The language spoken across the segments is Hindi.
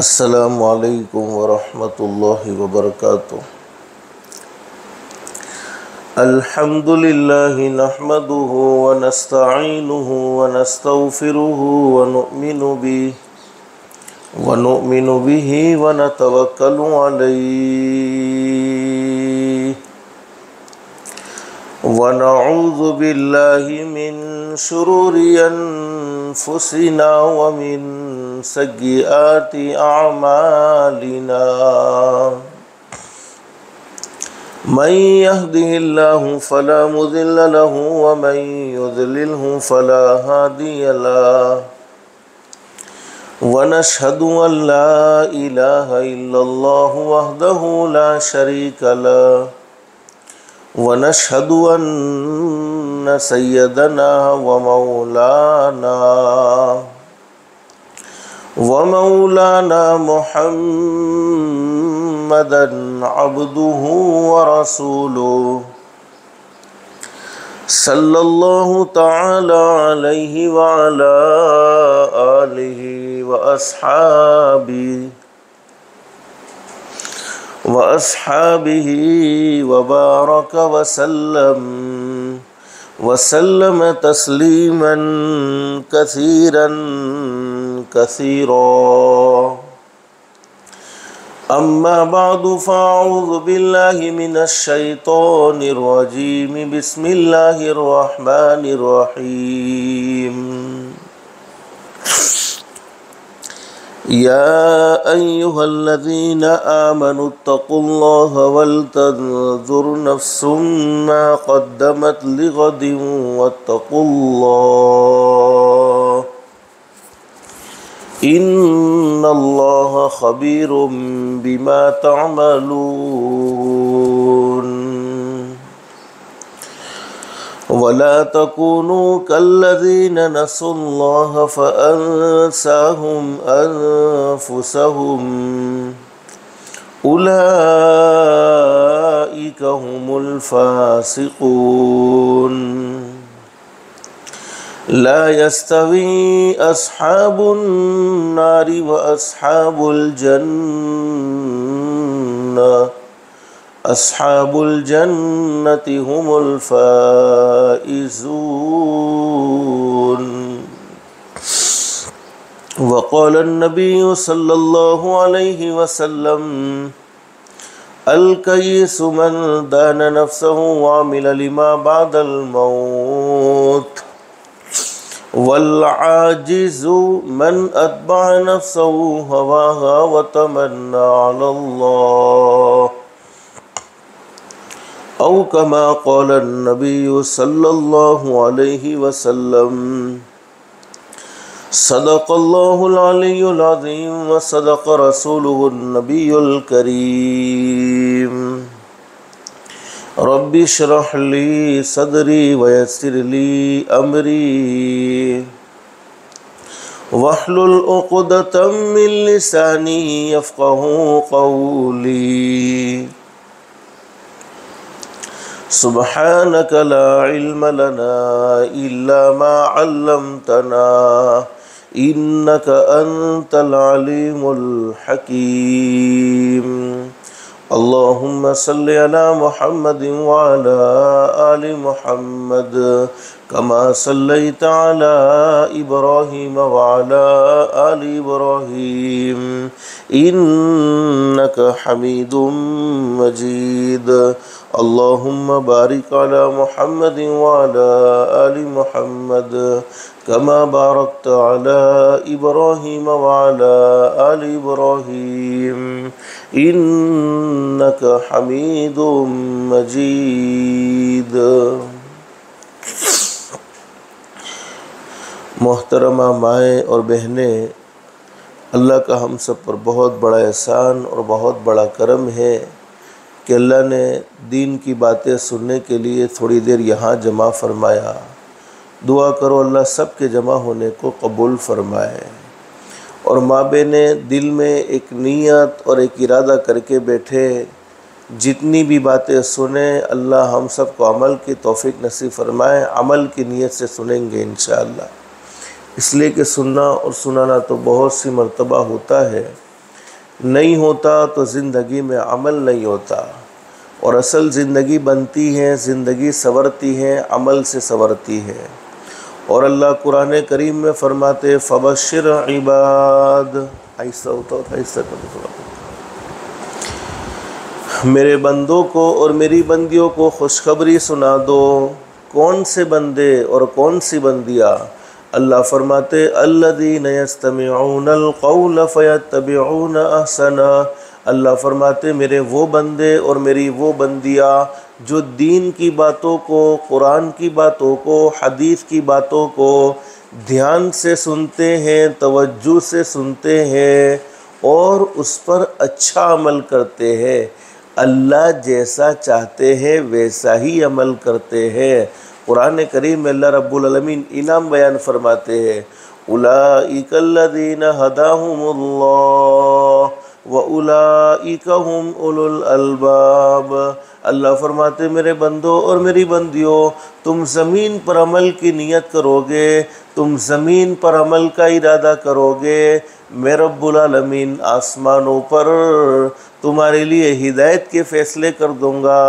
अस्सलामु अलैकुम वरहमतुल्लाहि वबरकातुह। अल्हम्दुलिल्लाहि नहमदुहु व नस्तईनुहु व नस्तगफिरुहु व नुमिनु बिही व नतवक्कलु अलैहि व नऊज़ु बिल्लाहि मिन शुरूरि अनफुसिना व मिन सय्यिआति अअमालिना। मन यहदिहिल्लाहु फला मुदिल्ल लहु व मन युद्लिल्हु फला हादिय लहु। व नशहदु अन ला इलाहा इल्लल्लाहु वहदहु ला शरीक लहु व नशहदु अन्न सय्यदना व मौलाना मुहम्मदन अब्दुहु व रसूलुहु सल्लल्लाहु तआला अलैहि व अला आलिहि व अस्हाबिही व बारक वसल्लम तस्लीमन कसीरन कसीरा। अम्मा बादु फ़अऊज़ु बिल्लाहि मिनश शैतानिर रजीम। बिस्मिल्लाहिर रहमानिर रहीम। या अय्युहल्लज़ीना आमनुत्तक़ुल्लाहा वलतंज़ुर नफ़्सुम मा क़द्दमत लिग़दिन वत्तक़ुल्लाह इन्नल्लाहा ख़बीरुम बिमा तअमलून। वला तकूनू कल्लज़ीना नसुल्लाहा फ़अंसाहुम अनफुसहुम उलाइका हुमुल फ़ासिक़ून। ला यस्तवी अस्हाबुन नारि व अस्हाबुल जन्नति हुमुल फ़ाइज़ून। वक़ाल अन्नबिय्यु सल्लल्लाहु अलैहि वसल्लम अल-कय्यिसु मन दाना नफ़्सहु व अमिल लिमा बअदल मौत वल-आजिज़ु मन अत्बअ नफ़्सहु हवाहा व तमन्ना अलल्लाह औ कमा क़ाल अन्नबिय्यु सल्लल्लाहु अलैहि वसल्लम। सदक़ल्लाहुल अलियुल अज़ीम व सदक़ रसूलुहुन नबियुल करीम। रब्बि इश्रह ली सदरी व यस्सिर ली अमरी वहलुल उक़दतम मिन लिसानी यफ़क़हू क़ौली। सुब्हानक ला इल्म लना इल्ला मा अल्लमतना इन्नक अंतल अलीमुल हकीम। अल्लाहुम्मा सल्लि अला मुहम्मदिन व अला आलि मुहम्मद कमा सल्लैता अला इब्राहीम व अला आलि इब्राहीम इन्नक हमीदुम मजीद। अल्लाहुम्मा बारिक अला मुहम्मदिन व अला आलि मुहम्मद कमा बारकता अला इब्राहीम व अला आलि इब्राहीम इन्नक हमीदुम मजीद। मोहतरमा माएँ और बहनें, अल्लाह का हम सब पर बहुत बड़ा एहसान और बहुत बड़ा करम है कि अल्लाह ने दीन की बातें सुनने के लिए थोड़ी देर यहाँ जमा फरमाया। दुआ करो अल्लाह सब के जमा होने को कबूल फरमाए। और माँ बहने दिल में एक नीयत और एक इरादा करके बैठे, जितनी भी बातें सुने अल्लाह हम सब को अमल की तौफीक नसीब फरमाए। अमल की नीयत से सुनेंगे इंशाअल्लाह। इसलिए कि सुनना और सुनाना तो बहुत सी मर्तबा होता है, नहीं होता तो ज़िंदगी में अमल नहीं होता, और असल ज़िंदगी बनती है, ज़िंदगी संवरती है, अमल से संवरती है। और अल्लाह कुरान करीम में फरमाते फ़बश्शिर इबाद, ऐसा होता है, ऐसा करो, मेरे बंदों को और मेरी बंदियों को खुशखबरी सुना दो। कौन से बंदे और कौन सी बंदियाँ? अल्लाह फरमाते अल्लज़ीना यस्तमिऊनल क़ौला फ़यत्तबिऊना अहसना। अल्लाह फरमाते मेरे वो बंदे और मेरी वो बंदियाँ जो दीन की बातों को, कुरान की बातों को, हदीस की बातों को ध्यान से सुनते हैं, तवज्जो से सुनते हैं और उस पर अच्छा अमल करते हैं। अल्लाह जैसा चाहते हैं वैसा ही अमल करते हैं। कुरान करीम में अल्लाह रब्बुल अलमीन इनाम बयान फरमाते हैं, उलाइकल्लज़ीना हदाहुमुल्लाह व उलाइका हुम उलुल अलबाब। अल्लाह फरमाते मेरे बंदों और मेरी बंदियों, तुम ज़मीन पर अमल की नियत करोगे, तुम ज़मीन पर अमल का इरादा करोगे, मैं रब्बुल आलमीन आसमानों पर तुम्हारे लिए हिदायत के फ़ैसले कर दूँगा।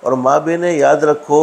और माँ बहनें याद रखो,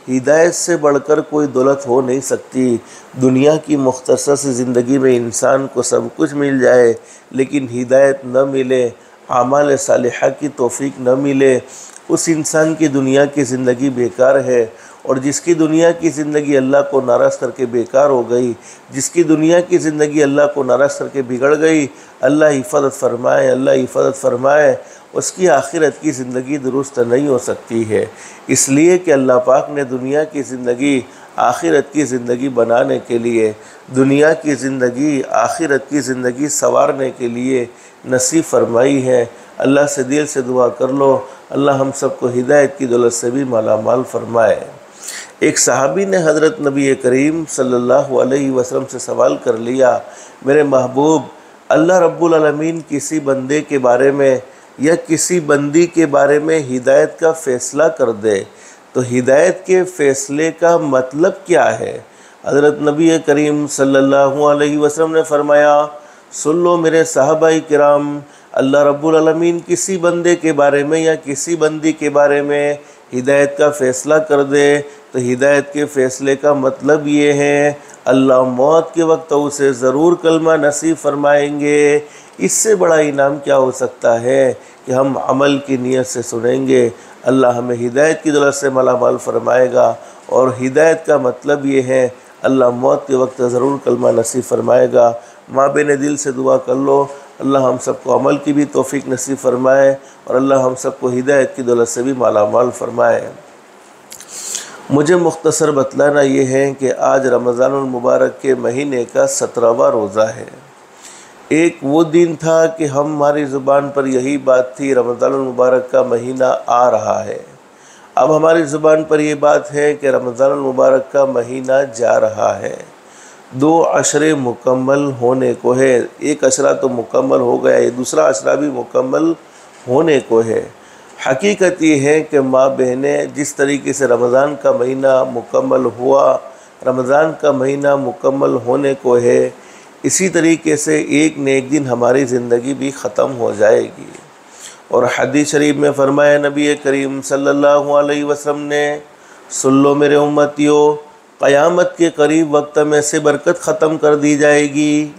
हिदायत से बढ़कर कोई दौलत हो नहीं सकती। दुनिया की मुख्तसर सी ज़िंदगी में इंसान को सब कुछ मिल जाए, लेकिन हिदायत न मिले, आमाल सालिहा की तौफीक न मिले, उस इंसान की दुनिया की ज़िंदगी बेकार है। और जिसकी दुनिया की ज़िंदगी अल्लाह को नाराज़ करके बेकार हो गई, जिसकी दुनिया की ज़िंदगी अल्लाह को नाराज़ करके बिगड़ गई, अल्लाह हिफाजत फरमाए, अल्लाह हिफाजत फरमाए, उसकी आखिरत की ज़िंदगी दुरुस्त नहीं हो सकती है। इसलिए कि अल्लाह पाक ने दुनिया की ज़िंदगी आखिरत की ज़िंदगी बनाने के लिए, दुनिया की ज़िंदगी आखिरत की ज़िंदगी संवारने के लिए नसीब फरमाई है। अल्लाह से दिल से दुआ कर लो, अल्लाह हम सबको हिदायत की दौलत से भी माला माल फरमाए। एक सहाबी ने हज़रत नबी करीम सल्लल्लाहु अलैहि वसल्लम से सवाल कर लिया, मेरे महबूब, अल्लाह रब्बुल अलमीन किसी बंदे के बारे में या किसी बंदी के बारे में हिदायत का फ़ैसला कर दे तो हिदायत के फ़ैसले का मतलब क्या है? हज़रत नबी करीम सल्लल्लाहु अलैहि वसल्लम ने फरमाया, सुन लो मेरे सहाबाई किराम, अल्लाह रब्बुल अलमीन किसी बंदे के बारे में या किसी बंदी के बारे में हिदायत का फ़ैसला कर दे तो हिदायत के फ़ैसले का मतलब ये है, अल्लाह मौत के वक्त उसे ज़रूर कलमा नसीब फरमाएंगे। इससे बड़ा इनाम क्या हो सकता है कि हम अमल की नीयत से सुनेंगे, अल्लाह हमें हिदायत की दौलत से मालामाल फरमाएगा। और हिदायत का मतलब ये है, अल्लाह मौत के वक्त ज़रूर कलमा नसीब फरमाएगा। माँ बहने दिल से दुआ कर लो, अल्लाह हम सबको अमल की भी तौफीक नसीब फरमाए और अल्लाह हम सबको हिदायत की दौलत से भी मालामाल फरमाए। मुझे मुख्तसर बतलाना ये है कि आज रमज़ानुल मुबारक के महीने का 17वां रोज़ा है। एक वो दिन था कि हमारी ज़ुबान पर यही बात थी, रमज़ानुल मुबारक का महीना आ रहा है। अब हमारी ज़ुबान पर ये बात है कि रमज़ानुल मुबारक का महीना जा रहा है। 2 अशरे मुकम्मल होने को है। एक अशरा तो मुकम्मल हो गया, ये दूसरा अशरा भी मुकम्मल होने को है। हकीकत ये है कि माँ बहनें, जिस तरीके से रमज़ान का महीना मुकम्मल हुआ, रमज़ान का महीना मुकम्मल होने को है, इसी तरीके से एक न एक दिन हमारी ज़िंदगी भी ख़त्म हो जाएगी। और हदीस शरीफ में फरमाया नबी करीम सल्लल्लाहु अलैहि वसल्लम ने, सुन लो मेरे उम्मतियों, क़यामत के करीब वक्त में से बरकत ख़त्म कर दी जाएगी।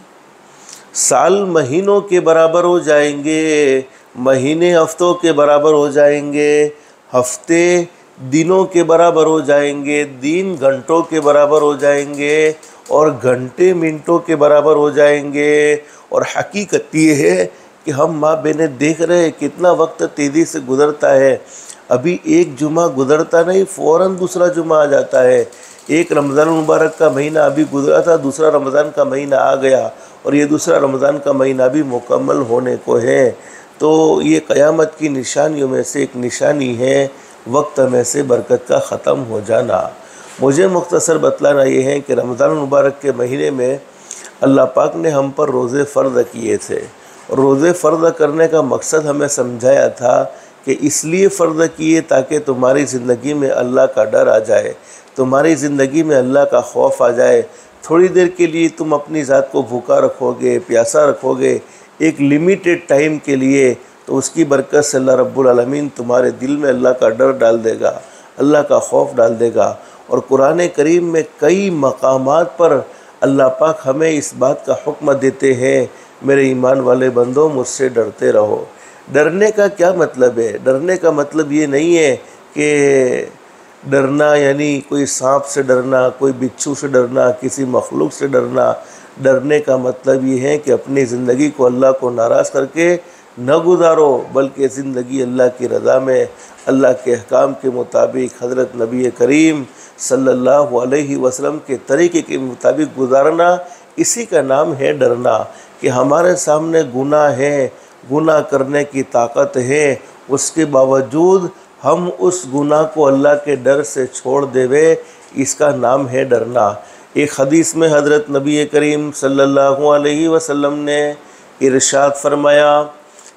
साल महीनों के बराबर हो जाएंगे, महीने हफ्तों के बराबर हो जाएंगे, हफ्ते दिनों के बराबर हो जाएंगे, दिन घंटों के बराबर हो जाएंगे और घंटे मिनटों के बराबर हो जाएंगे। और हकीकत ये है कि हम माँ बहनें देख रहे हैं कितना वक्त तेज़ी से गुज़रता है। अभी एक जुमा गुज़रता नहीं, फ़ौरन दूसरा जुमा आ जाता है। एक रमज़ान मुबारक का महीना अभी गुज़रा था, दूसरा रमज़ान का महीना आ गया और ये दूसरा रमज़ान का महीना भी मुकम्मल होने को है। तो ये क़यामत की निशानियों में से एक निशानी है, वक्त में से बरकत का ख़त्म हो जाना। मुझे मुख्तसर बतलाना ये है कि रमज़ान मुबारक के महीने में अल्लाह पाक ने हम पर रोज़े फ़र्ज़ किए थे। रोज़े फ़र्ज़ करने का मकसद हमें समझाया था कि इसलिए फ़र्ज़ किए ताकि तुम्हारी ज़िंदगी में अल्लाह का डर आ जाए, तुम्हारी ज़िंदगी में अल्लाह का खौफ आ जाए। थोड़ी देर के लिए तुम अपनी ज़ात को भूखा रखोगे, प्यासा रखोगे, एक लिमिटेड टाइम के लिए, तो उसकी बरकत से अल्लाह रब्बुल आलमीन तुम्हारे दिल में अल्लाह का डर डाल देगा, अल्लाह का खौफ डाल देगा। और कुरान करीम में कई मकामात पर अल्लाह पाक हमें इस बात का हुक्म देते हैं, मेरे ईमान वाले बंदो मुझसे डरते रहो। डरने का क्या मतलब है? डरने का मतलब ये नहीं है कि डरना यानी कोई सांप से डरना, कोई बिच्छू से डरना, किसी मखलूक से डरना। डरने का मतलब ये है कि अपनी ज़िंदगी को अल्लाह को नाराज़ करके न गुजारो, बल्कि ज़िंदगी अल्लाह की रज़ा में, अल्लाह के अहकाम के मुताबिक, हज़रत नबी करीम सल्लल्लाहु अलैहि वसल्लम के तरीक़े के मुताबिक गुजारना। इसी का नाम है डरना। कि हमारे सामने गुनाह है, गुनाह करने की ताकत है, उसके बावजूद हम उस गुनाह को अल्लाह के डर से छोड़ देवे, इसका नाम है डरना। एक हदीस में हज़रत नबी करीम सल्लल्लाहु अलैहि वसल्लम ने इरशाद फरमाया,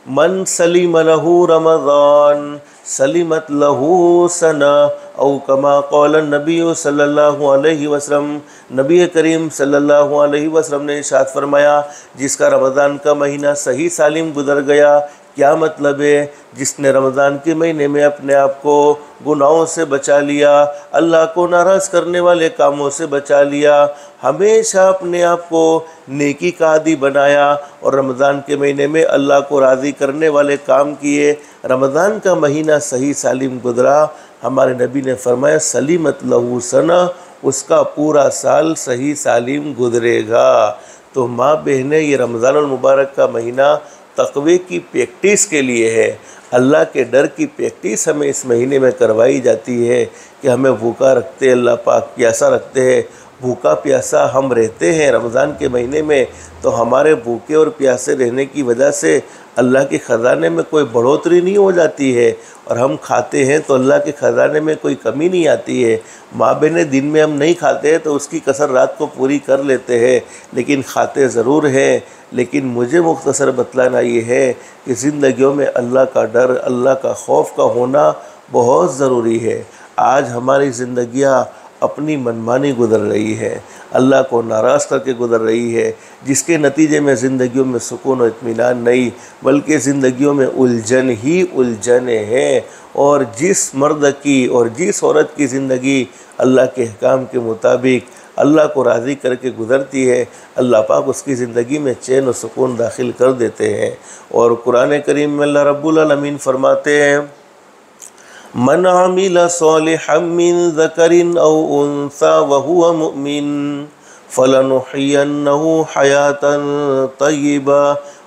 मन सलीम लहू रमज़ान सलीमत लहू सना औ कमा क़ाल नबी सल्लल्लाहु अलैहि वसल्लम। नबी करीम सल्लल्लाहु अलैहि वसल्लम ने इरशाद फरमाया, जिसका रमज़ान का महीना सही सालिम गुजर गया। क्या मतलब है? जिसने रमज़ान के महीने में अपने आप को गुनाहों से बचा लिया, अल्लाह को नाराज़ करने वाले कामों से बचा लिया, हमेशा अपने आप को नेकी का आदी बनाया और रमज़ान के महीने में अल्लाह को राज़ी करने वाले काम किए, रमज़ान का महीना सही सालिम गुजरा। हमारे नबी ने फरमाया सलीमत लहू सना, उसका पूरा साल सही सालिम गुजरेगा। तो माँ बहनें, ये रमज़ानुल मुबारक का महीना तक़वे की प्रैक्टिस के लिए है। अल्लाह के डर की प्रैक्टिस हमें इस महीने में करवाई जाती है कि हमें भूखा रखते अल्लाह पाक, प्यासा रखते हैं। भूखा प्यासा हम रहते हैं रमज़ान के महीने में, तो हमारे भूखे और प्यासे रहने की वजह से अल्लाह के ख़जाने में कोई बढ़ोतरी नहीं हो जाती है, और हम खाते हैं तो अल्लाह के ख़जाने में कोई कमी नहीं आती है। माँ बहनें, दिन में हम नहीं खाते हैं तो उसकी कसर रात को पूरी कर लेते हैं, लेकिन खाते ज़रूर हैं। लेकिन मुझे मुख्तसर बतलाना ये है कि ज़िंदगियों में अल्लाह का डर, अल्लाह का खौफ का होना बहुत ज़रूरी है। आज हमारी ज़िंदगियाँ अपनी मनमानी गुजर रही है, अल्लाह को नाराज़ करके गुजर रही है, जिसके नतीजे में ज़िंदगियों में सुकून और इत्मीनान नहीं, बल्कि ज़िंदगियों में उलझन ही उलझने हैं। और जिस मर्द की और जिस औरत की ज़िंदगी अल्लाह के अहकाम के मुताबिक अल्लाह को राज़ी करके गुज़रती है, अल्लाह पाक उसकी ज़िंदगी में चैन और सुकून दाखिल कर देते हैं। और कुरान करीम में अल्लाह रब्बुल आलमीन फरमाते हैं, मन आमिल सालिहम मिन ज़करिन औ उन्सा व हुवा मुमिन फलनुहयिन्नहु हयातन तय्यिबा।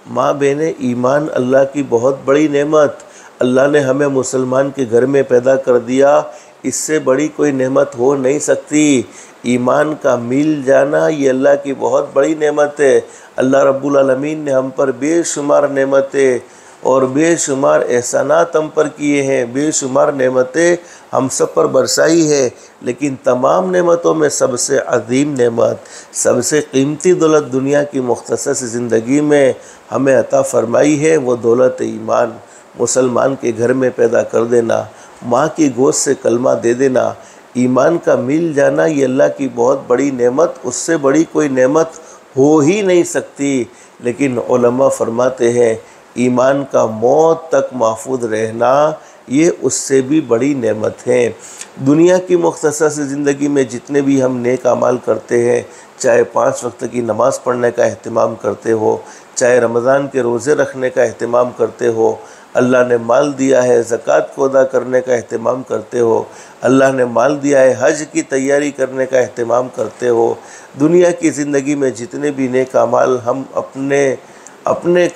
माँ बहनें, ईमान अल्लाह की बहुत बड़ी नेमत। अल्लाह ने हमें मुसलमान के घर में पैदा कर दिया, इससे बड़ी कोई नेमत हो नहीं सकती। ईमान का मिल जाना ये अल्लाह की बहुत बड़ी नेमत है। अल्लाह रब्बुल आलमीन ने हम पर बेशुमार नेमतें और बेशुमार एहसानात हम पर किए हैं, बेशुमार नेमतें हम सब पर बरसाई है। लेकिन तमाम नेमतों में सबसे अजीम नेमत, सबसे कीमती दौलत दुनिया की मुख्तसर ज़िंदगी में हमें अता फ़रमाई है, वो दौलत ईमान। मुसलमान के घर में पैदा कर देना, माँ की गोद से कलमा दे देना, ईमान का मिल जाना, ये अल्लाह की बहुत बड़ी नेमत, उससे बड़ी कोई नेमत हो ही नहीं सकती। लेकिन उलमा फरमाते हैं, ईमान का मौत तक महफूज रहना ये उससे भी बड़ी नेमत है। दुनिया की मुख्तसर सी ज़िंदगी में जितने भी हम नेक अमाल करते हैं, चाहे 5 वक्त की नमाज़ पढ़ने का अहतमाम करते हो, चाहे रमज़ान के रोज़े रखने का अहतमाम करते हो, अल्लाह ने माल दिया है ज़कात को अदा करने का अहतमाम करते हो, अल्लाह ने माल दिया है हज की तैयारी करने का अहतमाम करते हो, दुनिया की ज़िंदगी में जितने भी नेक अमाल हम अपने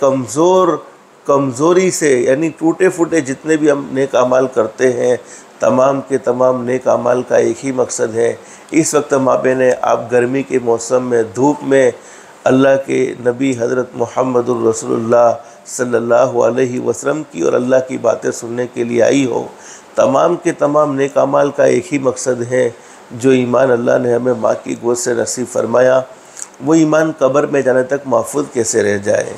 कमज़ोरी से यानी टूटे फूटे जितने भी हम नेक अमाल करते हैं, तमाम के तमाम नेक अमाल का एक ही मकसद है। इस वक्त माँ बहनें, आप गर्मी के मौसम में धूप में अल्लाह के नबी हज़रत मुहम्मदुर रसूलुल्लाह सल्लल्लाहु अलैहि वसल्लम की और अल्लाह की बातें सुनने के लिए आई हो। तमाम के तमाम नेक अमाल का एक ही मकसद है, जो ईमान अल्लाह ने हमें माँ की गोद से नसीब फरमाया, वो ईमान कब्र में जाने तक महफूज कैसे रह जाए।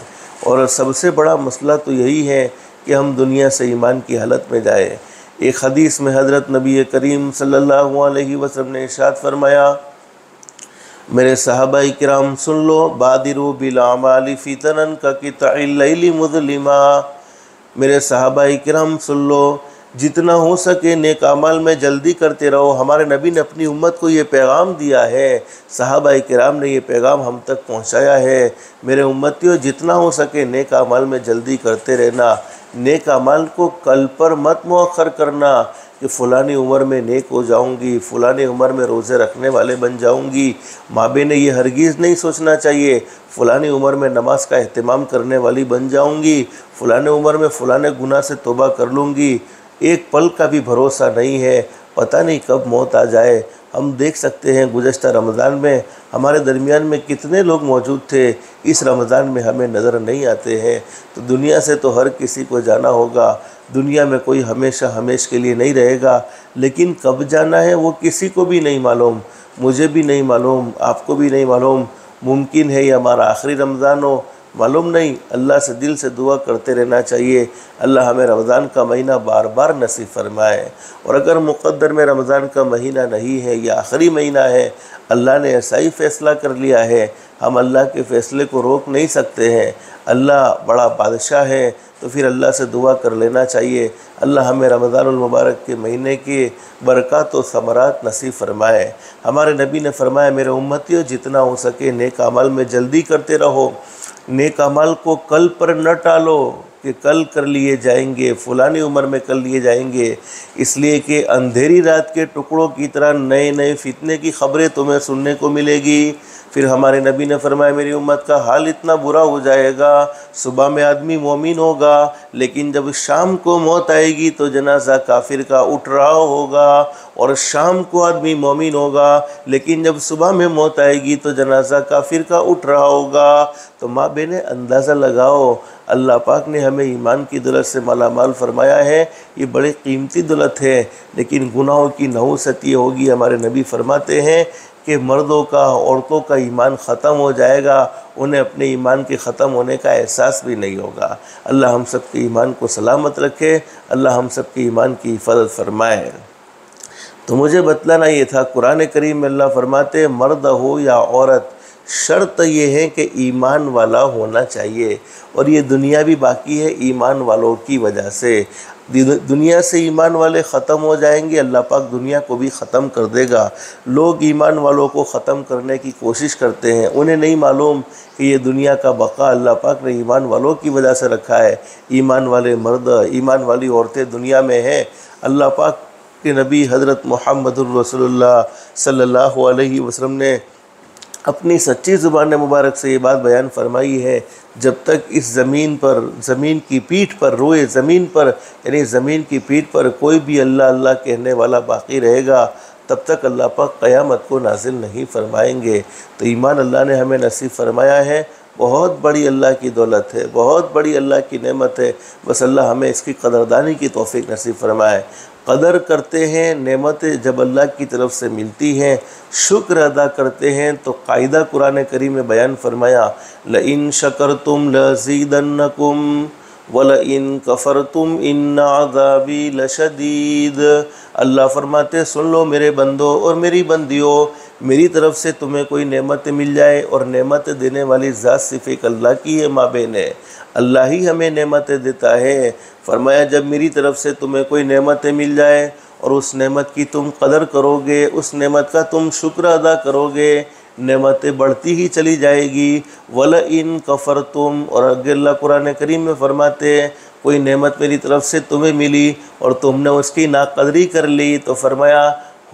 और सबसे बड़ा मसला तो यही है कि हम दुनिया से ईमान की हालत में जाए। एक हदीस में हज़रत नबी करीम सल्लल्लाहु अलैहि वसल्लम ने इरशाद फरमाया, मेरे सहाबाई किराम सुन लो, बादिरू बिल आमाली फितनन का किताइल लैली मुज़लिमा। मेरे सहाबाई किराम सुन लो, जितना हो सके नेक अमाल में जल्दी करते रहो। हमारे नबी ने अपनी उम्मत को ये पैगाम दिया है, सहाबाई किराम ने ये पैगाम हम तक पहुंचाया है। मेरे उम्मतियों, जितना हो सके नेक अमाल में जल्दी करते रहना। नेक अमाल को कल पर मत मुअख्खर करना कि फ़लानी उम्र में नेक हो जाऊंगी, फ़लानी उम्र में रोज़े रखने वाले बन जाऊंगी। माँ ने ये हरगिज़ नहीं सोचना चाहिए फ़लानी उम्र में नमाज का एहतमाम करने वाली बन जाऊंगी, फ़लानी उम्र में फ़लाने गुनाह से तौबा कर लूँगी। एक पल का भी भरोसा नहीं है, पता नहीं कब मौत आ जाए। हम देख सकते हैं गुज़श्ता रमज़ान में हमारे दरमियान में कितने लोग मौजूद थे, इस रमज़ान में हमें नज़र नहीं आते हैं। तो दुनिया से तो हर किसी को जाना होगा, दुनिया में कोई हमेशा हमेशा के लिए नहीं रहेगा, लेकिन कब जाना है वो किसी को भी नहीं मालूम, मुझे भी नहीं मालूम, आपको भी नहीं मालूम। मुमकिन है ये हमारा आखिरी रमज़ान हो, मालूम नहीं। अल्लाह से दिल से दुआ करते रहना चाहिए, अल्लाह हमें रमज़ान का महीना बार बार नसीब फरमाए। और अगर मुक़द्दर में रमज़ान का महीना नहीं है, या आखिरी महीना है, अल्लाह ने ऐसा ही फ़ैसला कर लिया है, हम अल्लाह के फ़ैसले को रोक नहीं सकते हैं। अल्लाह बड़ा बादशाह है, तो फिर अल्लाह से दुआ कर लेना चाहिए, अल्लाह हमें रमज़ानुल मुबारक के महीने के बरक़ात व समरात नसीब फरमाए। हमारे नबी ने फरमाया, मेरे उम्मतियों, जितना हो सके नेक अमल में जल्दी करते रहो। नेक अमल को कल पर न टालो कि कल कर लिए जाएंगे, फ़लानी उम्र में कर लिए जाएंगे, इसलिए कि अंधेरी रात के टुकड़ों की तरह नए नए फितने की खबरें तुम्हें सुनने को मिलेगी। फिर हमारे नबी ने फरमाया, मेरी उम्मत का हाल इतना बुरा हो जाएगा, सुबह में आदमी मोमिन होगा, लेकिन जब शाम को मौत आएगी तो जनाजा काफिर का उठ रहा होगा, और शाम को आदमी मोमिन होगा, लेकिन जब सुबह में मौत आएगी तो जनाजा काफिर का उठ रहा होगा। तो माँ बहनें, अंदाज़ा लगाओ, अल्लाह पाक ने हमें ईमान की दौलत से मालामाल फरमाया है, ये बड़ी कीमती दौलत है, लेकिन गुनाहों की नहुसत ये होगी। हमारे नबी फरमाते हैं कि मर्दों का, औरतों का ईमान ख़त्म हो जाएगा, उन्हें अपने ईमान के ख़त्म होने का एहसास भी नहीं होगा। अल्लाह हम सब के ईमान को सलामत रखे, अल्लाह हम सब के ईमान की हिफाजत फरमाए। तो मुझे बतलाना ये था, कुरान करीम में अल्लाह फरमाते, मर्द हो या औरत, शर्त ये है कि ईमान वाला होना चाहिए, और ये दुनिया भी बाकी है ईमान वालों की वजह से। दुनिया से ईमान वाले ख़त्म हो जाएंगे, अल्लाह पाक दुनिया को भी ख़त्म कर देगा। लोग ईमान वालों को ख़त्म करने की कोशिश करते हैं, उन्हें नहीं मालूम कि ये दुनिया का बका अल्लाह पाक ने ईमान वालों की वजह से रखा है। ईमान वाले मर्द, ईमान वाली औरतें दुनिया में हैं। अल्लाह पाक के नबी हज़रत मुहम्मदुर रसूलुल्लाह सल्लल्लाहु अलैहि वसल्लम ने अपनी सच्ची ज़ुबान मुबारक से ये बात बयान फरमाई है, जब तक इस ज़मीन पर, ज़मीन की पीठ पर, रोए ज़मीन पर, यानी ज़मीन की पीठ पर कोई भी अल्लाह अल्लाह कहने वाला बाकी रहेगा, तब तक अल्लाह पाक क़यामत को नाजिल नहीं फरमाएंगे। तो ईमान अल्लाह ने हमें नसीब फरमाया है, बहुत बड़ी अल्लाह की दौलत है, बहुत बड़ी अल्लाह की नेमत है। बस अल्लाह हमें इसकी कदरदानी की तौफीक नसीब फरमाए। कदर करते हैं, नेमतें जब अल्लाह की तरफ से मिलती हैं, शुक्र अदा करते हैं, तो कायदा कुरान करीम में बयान फरमाया, लइन शकरतुम लज़ीदन्नकुम वलइन कफ़रतुम इन्न अज़ाबी लशदीद। अल्लाह फरमाते, सुन लो मेरे बंदो और मेरी बंदियों, मेरी तरफ से तुम्हें कोई नेमत मिल जाए, और नेमत देने वाली ज़ात सिर्फ़ एक अल्लाह की है। माँ बहनें, अल्लाह ही हमें नेमतें देता है। फरमाया, जब मेरी तरफ से तुम्हें कोई नेमतें मिल जाए और उस नेमत की तुम कदर करोगे, उस नेमत का तुम शुक्र अदा करोगे, नेमतें बढ़ती ही चली जाएगी। वला इन कफ़र तुम, और अगर अल्लाह कुरान करीम में फरमाते हैं, कोई नेमत मेरी तरफ से तुम्हें मिली और तुमने उसकी नाकदरी कर ली, तो फरमाया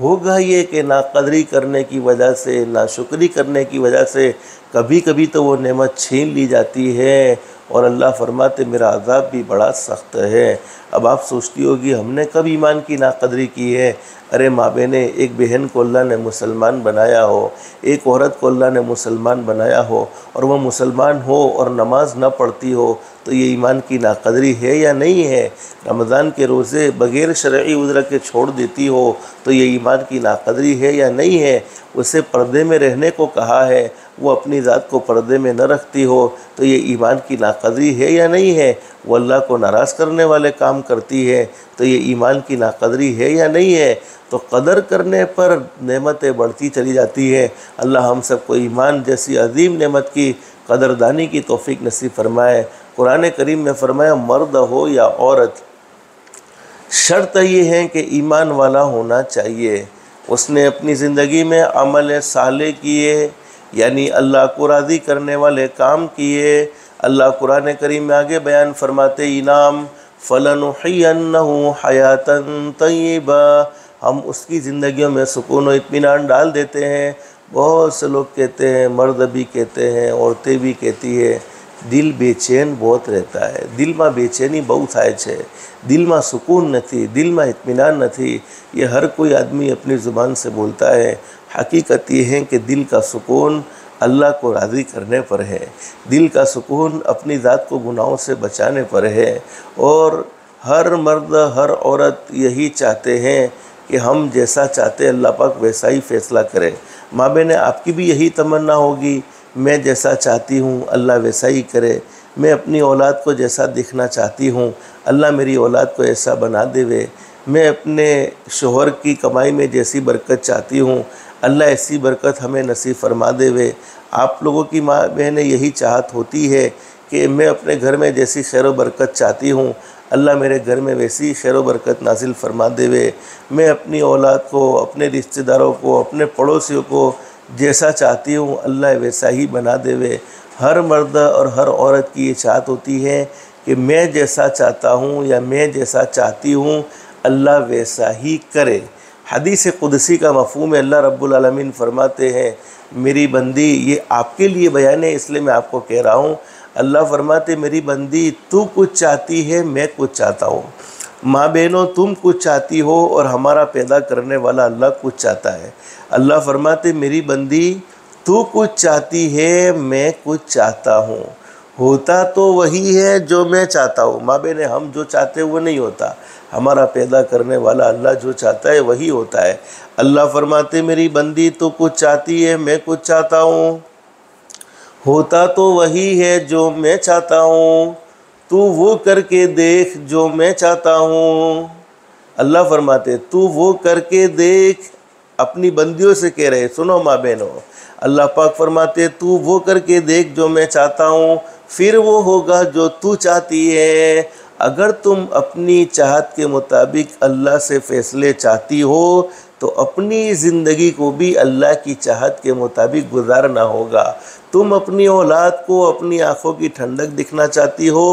होगा ये कि नाकदरी करने की वजह से, नाशुक्री करने की वजह से कभी कभी तो वो नेमत छीन ली जाती है, और अल्लाह फरमाते मेरा अज़ाब भी बड़ा सख्त है। अब आप सोचती होगी हमने कब ईमान की नाकदरी की है। अरे माँ बहने, एक बहन को अल्लाह ने मुसलमान बनाया हो, एक औरत को अल्लाह ने मुसलमान बनाया हो, और वह मुसलमान हो और नमाज न पढ़ती हो, तो ये ईमान की नाकदरी है या नहीं है। रमज़ान के रोज़े बग़ैर शरई उज़्र के छोड़ देती हो, तो ये ईमान की नाकदरी है या नहीं है। उसे पर्दे में रहने को कहा है, वो अपनी ज़ात को पर्दे में न रखती हो तो ये ईमान की नाक़दरी है या नहीं है। वो अल्लाह को नाराज़ करने वाले काम करती है तो ये ईमान की नाक़दरी है या नहीं है। तो कदर करने पर नेमतें बढ़ती चली जाती है। अल्लाह हम सबको ईमान जैसी अजीम नेमत की कदरदानी की तौफीक नसीब फरमाए। कुरान करीम में फरमाया, मर्द हो या औरत, शर्त ये है कि ईमान वाला होना चाहिए। उसने अपनी ज़िंदगी में अमल साले किए, यानी अल्लाह को राज़ी करने वाले काम किए। अल्लाह कुरान करीम में आगे बयान फरमाते, इनाम फलनुहियन्नहु हयातन तय्यबा, हम उसकी ज़िंदगियों में सुकून और इत्मीनान डाल देते हैं। बहुत से लोग कहते हैं, मर्द भी कहते हैं, औरतें भी कहती है, दिल बेचैन बहुत रहता है, दिल में बेचैनी बहुत થાય છે, दिल में सुकून नहीं, दिल में इत्मीनान नहीं। ये हर कोई आदमी अपनी ज़ुबान से बोलता है। हकीकत ये है कि दिल का सुकून अल्लाह को राज़ी करने पर है, दिल का सुकून अपनी ज़ात को गुनाहों से बचाने पर है। और हर मर्द हर औरत यही चाहते हैं कि हम जैसा चाहते अल्लाह पाक वैसा ही फ़ैसला करे। माँ बहनें, आपकी भी यही तमन्ना होगी, मैं जैसा चाहती हूँ अल्लाह वैसा ही करे। मैं अपनी औलाद को जैसा देखना चाहती हूँ अल्लाह मेरी औलाद को ऐसा बना देवे। मैं अपने शोहर की कमाई में जैसी बरकत चाहती हूँ अल्लाह ऐसी बरकत हमें नसीब फरमा देवे। आप लोगों की माँ बहनें यही चाहत होती है कि मैं अपने घर में जैसी खैर बरकत चाहती हूँ अल्लाह मेरे घर में वैसी खैर बरकत नाजिल फरमा देवे। मैं अपनी औलाद को, अपने रिश्तेदारों को, अपने पड़ोसियों को जैसा चाहती हूँ अल्लाह वैसा ही बना देवे। हर मर्द और हर औरत की ये चाहत होती है कि मैं जैसा चाहता हूँ या मैं जैसा चाहती हूँ अल्लाह वैसा ही करे। हदीस कुदसी का मफ़हूम है, अल्लाह रब्बुल आलमीन फरमाते हैं, मेरी बंदी, ये आपके लिए बयान है इसलिए मैं आपको कह रहा हूँ। अल्लाह फरमाते, मेरी बंदी तू कुछ चाहती है, मैं कुछ चाहता हूँ। माँ बहनों, तुम कुछ चाहती हो और हमारा पैदा करने वाला अल्लाह कुछ चाहता है। अल्लाह फरमाते, मेरी बंदी तू कुछ चाहती है, मैं कुछ चाहता हूँ। होता तो वही है जो मैं चाहता हूँ। माँ बहनें, हम जो चाहते हैं वो नहीं होता, हमारा पैदा करने वाला अल्लाह जो चाहता है वही होता है। अल्लाह फरमाते, मेरी बंदी तू कुछ चाहती है, मैं कुछ चाहता हूँ। होता तो वही है जो मैं चाहता हूँ, तू वो करके देख जो मैं चाहता हूँ। अल्लाह फरमाते, तू वो करके देख, अपनी बंदियों से कह रहे, सुनो माँ बहनों। अल्लाह पाक फरमाते, तू वो करके देख जो मैं चाहता हूँ, फिर वो होगा जो तू चाहती है। अगर तुम अपनी चाहत के मुताबिक अल्लाह से फ़ैसले चाहती हो तो अपनी ज़िंदगी को भी अल्लाह की चाहत के मुताबिक गुजारना होगा। तुम अपनी औलाद को अपनी आँखों की ठंडक दिखना चाहती हो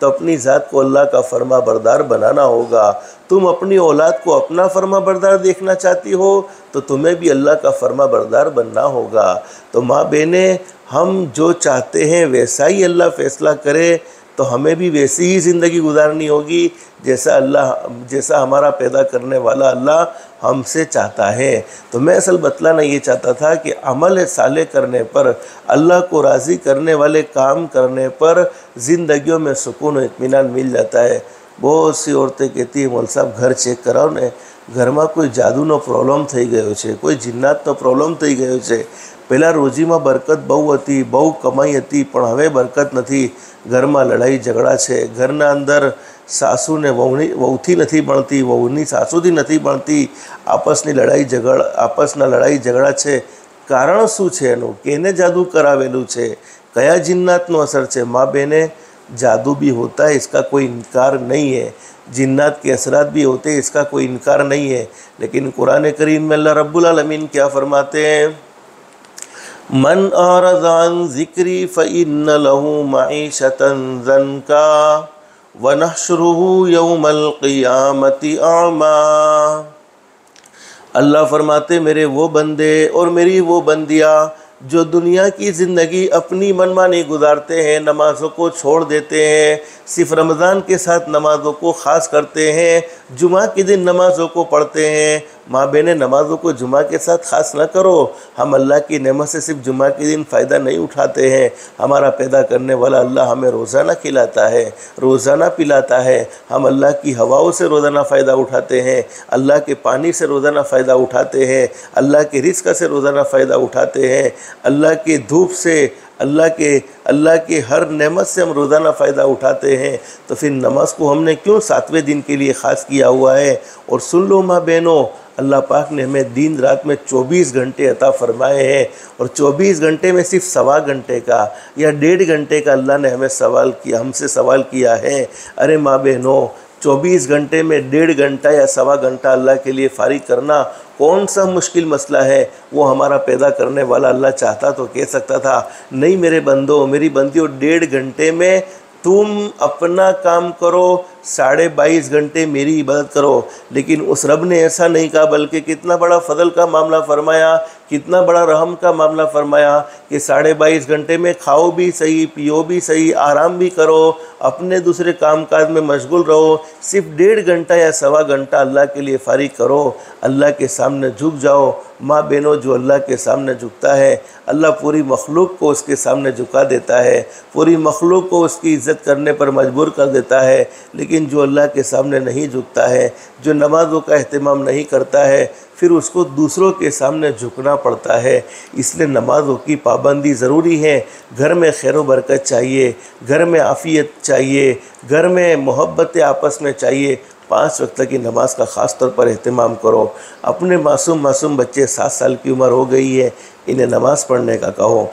तो अपनी ज़ात को अल्लाह का फर्मा बरदार बनाना होगा। तुम अपनी औलाद को अपना फर्मा बरदार देखना चाहती हो तो तुम्हें भी अल्लाह का फर्मा बरदार बनना होगा। तो माँ बहनें, हम जो चाहते हैं वैसा ही अल्लाह फ़ैसला करे तो हमें भी वैसी ही ज़िंदगी गुजारनी होगी जैसा हमारा पैदा करने वाला अल्लाह हमसे चाहता है। तो मैं असल बतलाना ये चाहता था कि अमल साले करने पर, अल्लाह को राज़ी करने वाले काम करने पर ज़िंदगियों में सुकून और इत्मीनान मिल जाता है। बहुत सी औरतें कहती है, मौलवी साहब घर चेक कराओ ने, घરમાં કોઈ જાદુનો પ્રોબ્લેમ થઈ ગયો છે, કોઈ જિન્નાતનો પ્રોબ્લેમ થઈ ગયો છે। પહેલાં રોજીમાં બરકત બહુ હતી, બહુ કમાઈ હતી, પણ હવે બરકત નથી। ઘરમાં લડાઈ ઝઘડા છે, ઘરના અંદર સાસુને વહુથી નથી ભણતી, વહુની સાસુથી નથી ભણતી, આપસના લડાઈ ઝઘડા છે। કારણ શું છે એનું? કેને જાદુ કરાવેલું છે? કયા જિન્નાતનો અસર છે? माँ बहने, जादू भी होता है, इसका कोई इनकार नहीं है। जिन्नात के असरात भी होते हैं, इसका कोई इनकार नहीं है। लेकिन कुरान करीम में अल्लाह रब्बुल आलमीन क्या फरमाते हैं? मन अरज़ अन ज़िक्री फ़इन्न लहू मईशतन ज़न्का वनहशुरुहु यौमल क़ियामति अमा। अल्लाह फरमाते, मेरे वो बंदे और मेरी वो बंदियाँ जो दुनिया की ज़िंदगी अपनी मनमानी गुजारते हैं, नमाज़ों को छोड़ देते हैं, सिर्फ रमज़ान के साथ नमाज़ों को ख़ास करते हैं, जुमा के दिन नमाज़ों को पढ़ते हैं, माँ बहनें, नमाज़ों को जुमा के साथ ख़ास ना करो। हम अल्लाह की नेमत से सिर्फ जुमा के दिन फ़ायदा नहीं उठाते हैं। हमारा पैदा करने वाला अल्लाह हमें रोज़ाना खिलाता है, रोज़ाना पिलाता है। हम अल्लाह की हवाओं से रोज़ाना फ़ायदा उठाते हैं, अल्लाह के पानी से रोज़ाना फ़ायदा उठाते हैं, अल्लाह के रिज़्क़ से रोज़ाना फ़ायदा उठाते हैं, अल्लाह के धूप से, अल्लाह के हर नेमत से हम रोज़ाना फ़ायदा उठाते हैं। तो फिर नमाज को हमने क्यों 7वें दिन के लिए ख़ास किया हुआ है? और सुन लो माँ बहनों, अल्लाह पाक ने हमें दिन रात में 24 घंटे अता फ़रमाए हैं, और 24 घंटे में सिर्फ सवा घंटे का या 1.5 घंटे का अल्लाह ने हमसे सवाल किया है। अरे माँ बहनों, 24 घंटे में 1.5 घंटा या सवा घंटा अल्लाह के लिए फ़ारिग करना कौन सा मुश्किल मसला है? वो हमारा पैदा करने वाला अल्लाह चाहता तो कह सकता था, नहीं मेरे बंदो, मेरी बंदियों, 1.5 घंटे में तुम अपना काम करो, 22.5 घंटे मेरी इबादत करो। लेकिन उस रब ने ऐसा नहीं कहा, बल्कि कितना बड़ा फ़ज़ल का मामला फ़रमाया, कितना बड़ा रहम का मामला फ़रमाया कि 22.5 घंटे में खाओ भी सही, पियो भी सही, आराम भी करो, अपने दूसरे कामकाज में मशगूल रहो, सिर्फ 1.5 घंटा या सवा घंटा अल्लाह के लिए फ़ारिग करो, अल्लाह के सामने झुक जाओ। माँ बहनों, जो अल्लाह के सामने झुकता है, अल्लाह पूरी मखलूक को उसके सामने झुका देता है, पूरी मखलूक को उसकी इज़्ज़त करने पर मजबूर कर देता है। लेकिन जो अल्लाह के सामने नहीं झुकता है, जो नमाज़ों का अहतमाम नहीं करता है, फिर उसको दूसरों के सामने झुकना पड़ता है। इसलिए नमाज़ों की पाबंदी ज़रूरी है। घर में खैर बरकत चाहिए, घर में आफ़ियत चाहिए, घर में मोहब्बत आपस में चाहिए। 5 वक्त की नमाज का ख़ास तौर पर अहतमाम करो। अपने मासूम बच्चे 7 साल की उम्र हो गई है, इन्हें नमाज़ पढ़ने का कहो।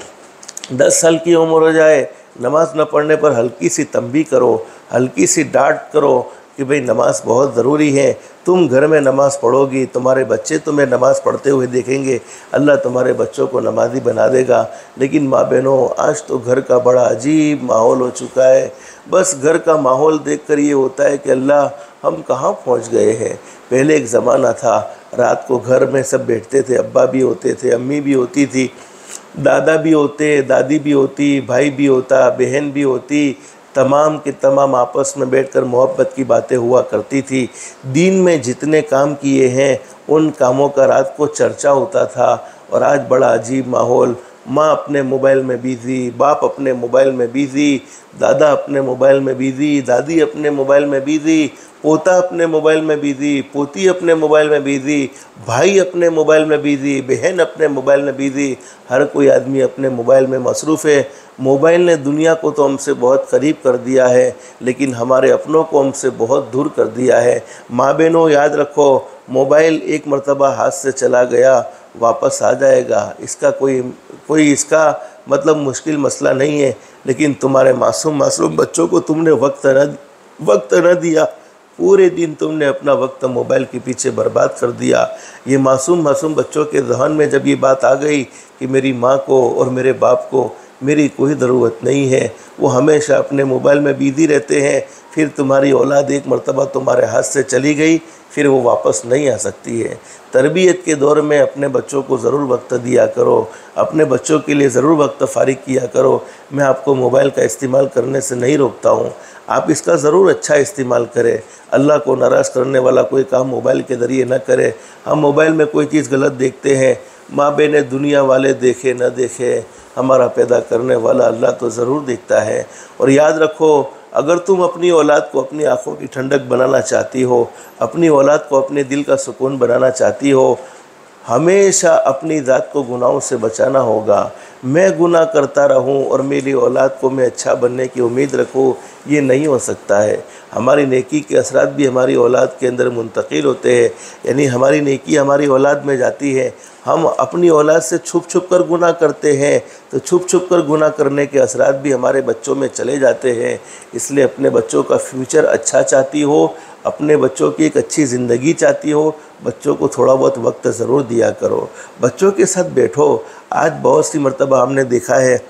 10 साल की उम्र हो जाए, नमाज न पढ़ने पर हल्की सी तंबीह करो, हल्की सी डांट करो कि भाई नमाज बहुत ज़रूरी है। तुम घर में नमाज़ पढ़ोगी, तुम्हारे बच्चे तुम्हें नमाज़ पढ़ते हुए देखेंगे, अल्लाह तुम्हारे बच्चों को नमाजी बना देगा। लेकिन माँ बहनों, आज तो घर का बड़ा अजीब माहौल हो चुका है। बस घर का माहौल देखकर ये होता है कि अल्लाह, हम कहाँ पहुँच गए हैं। पहले एक ज़माना था, रात को घर में सब बैठते थे, अब्बा भी होते थे, अम्मी भी होती थी, दादा भी होते, दादी भी होती, भाई भी होता, बहन भी होती, तमाम के तमाम आपस में बैठकर मोहब्बत की बातें हुआ करती थी। दिन में जितने काम किए हैं, उन कामों का रात को चर्चा होता था। और आज बड़ा अजीब माहौल, माँ अपने मोबाइल में बिज़ी, बाप अपने मोबाइल में बिज़ी, दादा अपने मोबाइल में बिज़ी, दादी अपने मोबाइल में बिज़ी, पोता अपने मोबाइल में बिज़ी, पोती अपने मोबाइल में बिज़ी, भाई अपने मोबाइल में बिज़ी, बहन अपने मोबाइल में बिज़ी। हर कोई आदमी अपने मोबाइल में मसरूफ़ है। मोबाइल ने दुनिया को तो हमसे बहुत करीब कर दिया है, लेकिन हमारे अपनों को हमसे बहुत दूर कर दिया है। माँ बहनों, याद रखो, मोबाइल एक मर्तबा हाथ से चला गया, वापस आ जाएगा। इसका कोई इसका मतलब मुश्किल मसला नहीं है। लेकिन तुम्हारे मासूम बच्चों को तुमने वक्त न दिया, पूरे दिन तुमने अपना वक्त मोबाइल के पीछे बर्बाद कर दिया। ये मासूम बच्चों के जहन में जब ये बात आ गई कि मेरी माँ को और मेरे बाप को मेरी कोई ज़रूरत नहीं है, वो हमेशा अपने मोबाइल में बिज़ी रहते हैं, फिर तुम्हारी औलाद एक मर्तबा तुम्हारे हाथ से चली गई, फिर वो वापस नहीं आ सकती है। तरबियत के दौर में अपने बच्चों को ज़रूर वक्त दिया करो, अपने बच्चों के लिए ज़रूर वक्त फ़ारिग किया करो। मैं आपको मोबाइल का इस्तेमाल करने से नहीं रोकता हूँ, आप इसका ज़रूर अच्छा इस्तेमाल करें। अल्लाह को नाराज़ करने वाला कोई काम मोबाइल के ज़रिए न करें। हम मोबाइल में कोई चीज़ गलत देखते हैं, माँ बहनें दुनिया वाले देखे न देखे, हमारा पैदा करने वाला अल्लाह तो ज़रूर देखता है। और याद रखो, अगर तुम अपनी औलाद को अपनी आँखों की ठंडक बनाना चाहती हो, अपनी औलाद को अपने दिल का सुकून बनाना चाहती हो, हमेशा अपनी ज़ात को गुनाहों से बचाना होगा। मैं गुनाह करता रहूं और मेरी औलाद को मैं अच्छा बनने की उम्मीद रखूं, ये नहीं हो सकता है। हमारी नेकी के असरात भी हमारी औलाद के अंदर मुंतकिल होते हैं, यानी हमारी नेकी हमारी औलाद में जाती है। हम अपनी औलाद से छुप कर गुनाह करते हैं, तो छुप कर गुनाह करने के असरात भी हमारे बच्चों में चले जाते हैं। इसलिए अपने बच्चों का फ्यूचर अच्छा चाहती हो, अपने बच्चों की एक अच्छी ज़िंदगी चाहती हो, बच्चों को थोड़ा बहुत वक्त ज़रूर दिया करो, बच्चों के साथ बैठो। आज बहुत सी मर्तबा हमने देखा है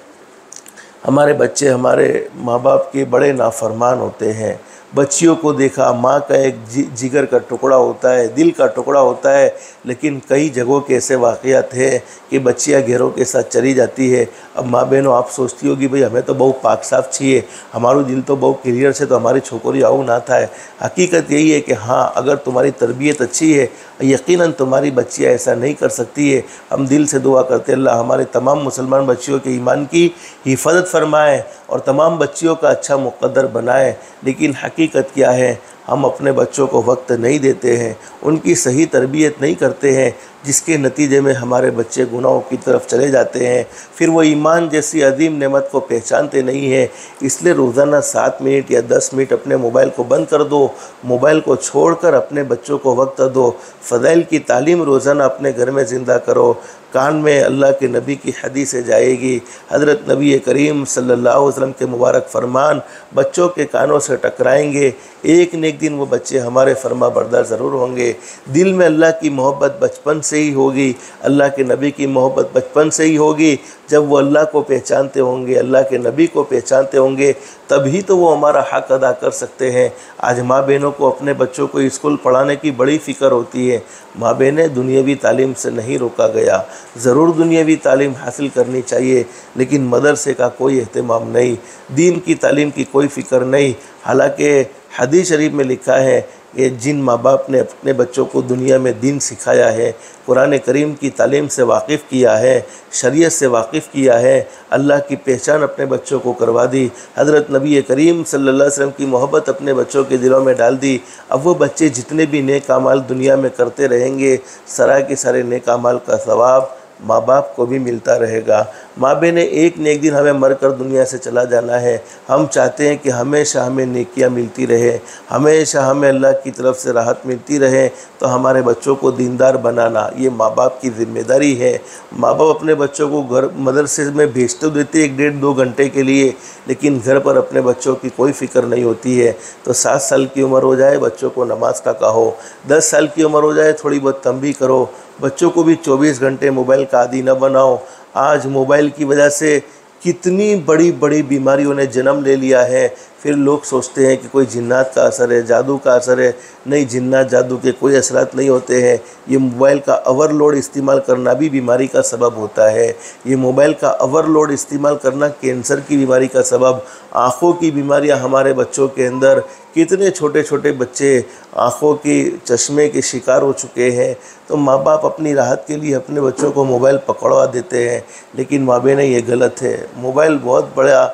हमारे बच्चे हमारे माँ बाप के बड़े नाफरमान होते हैं। बच्चियों को देखा, माँ का एक जिगर का टुकड़ा होता है, दिल का टुकड़ा होता है, लेकिन कई जगहों के ऐसे वाक़यात हैं कि बच्चियाँ घेरों के साथ चली जाती है। अब माँ बहनों आप सोचती होगी भाई हमें तो बहु पाक साफ चाहिए, हमारो दिल तो बहु क्लियर से तो हमारी छोकरी आऊ ना था। हकीकत यही है कि हाँ, अगर तुम्हारी तरबियत अच्छी है यकीनन तुम्हारी बच्चियाँ ऐसा नहीं कर सकती है। हम दिल से दुआ करते अल्लाह हमारे तमाम मुसलमान बच्चियों के ईमान की हिफाजत फरमाए और तमाम बच्चियों का अच्छा मुक़द्दर बनाए। लेकिन हकीकत क्या है, हम अपने बच्चों को वक्त नहीं देते हैं, उनकी सही तरबियत नहीं करते हैं, जिसके नतीजे में हमारे बच्चे गुनाहों की तरफ चले जाते हैं। फिर वो ईमान जैसी अजीम नेमत को पहचानते नहीं हैं। इसलिए रोज़ाना 7 मिनट या 10 मिनट अपने मोबाइल को बंद कर दो, मोबाइल को छोड़कर अपने बच्चों को वक्त दो। फ़ज़ाइल की तालीम रोज़ाना अपने घर में ज़िंदा करो। कान में अल्लाह के नबी की हदीसें जाएगी, हज़रत नबी करीम सल्लल्लाहु अलैहि वसल्लम के मुबारक फरमान बच्चों के कानों से टकराएंगे। एक न एक दिन वो बच्चे हमारे फरमा बरदार ज़रूर होंगे। दिल में अल्लाह की मोहब्बत बचपन से ही होगी, अल्लाह के नबी की मोहब्बत बचपन से ही होगी। जब वो अल्लाह को पहचानते होंगे, अल्लाह के नबी को पहचानते होंगे, तभी तो वो हमारा हक़ अदा कर सकते हैं। आज माँ बहनों को अपने बच्चों को स्कूल पढ़ाने की बड़ी फ़िक्र होती है। माँ बहनें, दुनियावी तालीम से नहीं रोका गया, ज़रूर दुनियावी तालीम हासिल करनी चाहिए, लेकिन मदरसे का कोई एहतमाम नहीं, दीन की तालीम की कोई फ़िक्र नहीं। हालांकि हदीस शरीफ में लिखा है कि जिन माँ बाप ने अपने बच्चों को दुनिया में दीन सिखाया है, कुरान करीम की तालीम से वाकिफ़ किया है, शरीयत से वाकिफ़ किया है, अल्लाह की पहचान अपने बच्चों को करवा दी, हज़रत नबी करीम सल्लल्लाहु अलैहि वसल्लम की मोहब्बत अपने बच्चों के दिलों में डाल दी, अब वो बच्चे जितने भी नेक अमाल दुनिया में करते रहेंगे, सराय के सारे नेक अमाल का सवाब माँ बाप को भी मिलता रहेगा। माँ बहनें, एक न एक दिन हमें मरकर दुनिया से चला जाना है। हम चाहते हैं कि हमेशा हमें नेकियां मिलती रहे, हमेशा हमें अल्लाह की तरफ से राहत मिलती रहे। तो हमारे बच्चों को दीनदार बनाना ये माँ बाप की ज़िम्मेदारी है। माँ बाप अपने बच्चों को घर मदरसे में भेज तो देते 1-1.5-2 घंटे के लिए, लेकिन घर पर अपने बच्चों की कोई फ़िक्र नहीं होती है। तो 7 साल की उम्र हो जाए बच्चों को नमाज का कहो, 10 साल की उम्र हो जाए थोड़ी बहुत तंबीह करो। बच्चों को भी 24 घंटे मोबाइल का आदी न बनाओ। आज मोबाइल की वजह से कितनी बड़ी बड़ी बीमारियों ने जन्म ले लिया है। फिर लोग सोचते हैं कि कोई जिन्नात का असर है, जादू का असर है। नहीं, जिन्नात जादू के कोई असरात नहीं होते हैं। ये मोबाइल का ओवरलोड इस्तेमाल करना भी बीमारी का सबब होता है। ये मोबाइल का ओवरलोड इस्तेमाल करना कैंसर की बीमारी का सबब, आँखों की बीमारियां हमारे बच्चों के अंदर, कितने छोटे छोटे बच्चे आँखों की चश्मे के शिकार हो चुके हैं। तो माँ बाप अपनी राहत के लिए अपने बच्चों को मोबाइल पकड़वा देते हैं, लेकिन माँ बहनें ये गलत है। मोबाइल बहुत बड़ा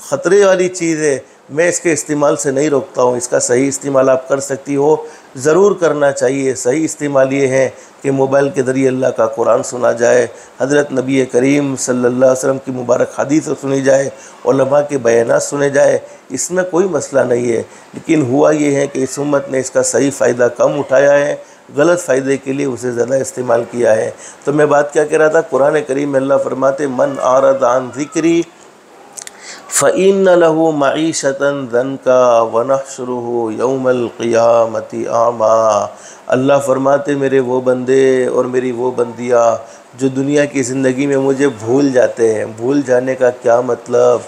ख़तरे वाली चीज़ है। मैं इसके इस्तेमाल से नहीं रोकता हूँ, इसका सही इस्तेमाल आप कर सकती हो, ज़रूर करना चाहिए। सही इस्तेमाल ये है कि मोबाइल के ज़रिए अल्लाह का कुरान सुना जाए, हज़रत नबी करीम सल्लल्लाहु अलैहि वसल्लम की मुबारक हदीस सुनी जाए, उलमा के बयानात सुने जाए, इसमें कोई मसला नहीं है। लेकिन हुआ ये है कि इस उम्मत ने इसका सही फ़ायदा कम उठाया है, गलत फ़ायदे के लिए उसे ज़्यादा इस्तेमाल किया है। तो मैं बात क्या कह रहा था, कुरान करीम में अल्लाह फरमाते मन आरद आन ज़िक्री फ़इन्न लहू मईशतन ज़नका वनहशुरुहु यौमल क़ियामति आमा। अल्लाह फरमाते मेरे वो बंदे और मेरी वो बंदियाँ जो दुनिया की ज़िंदगी में मुझे भूल जाते हैं। भूल जाने का क्या मतलब,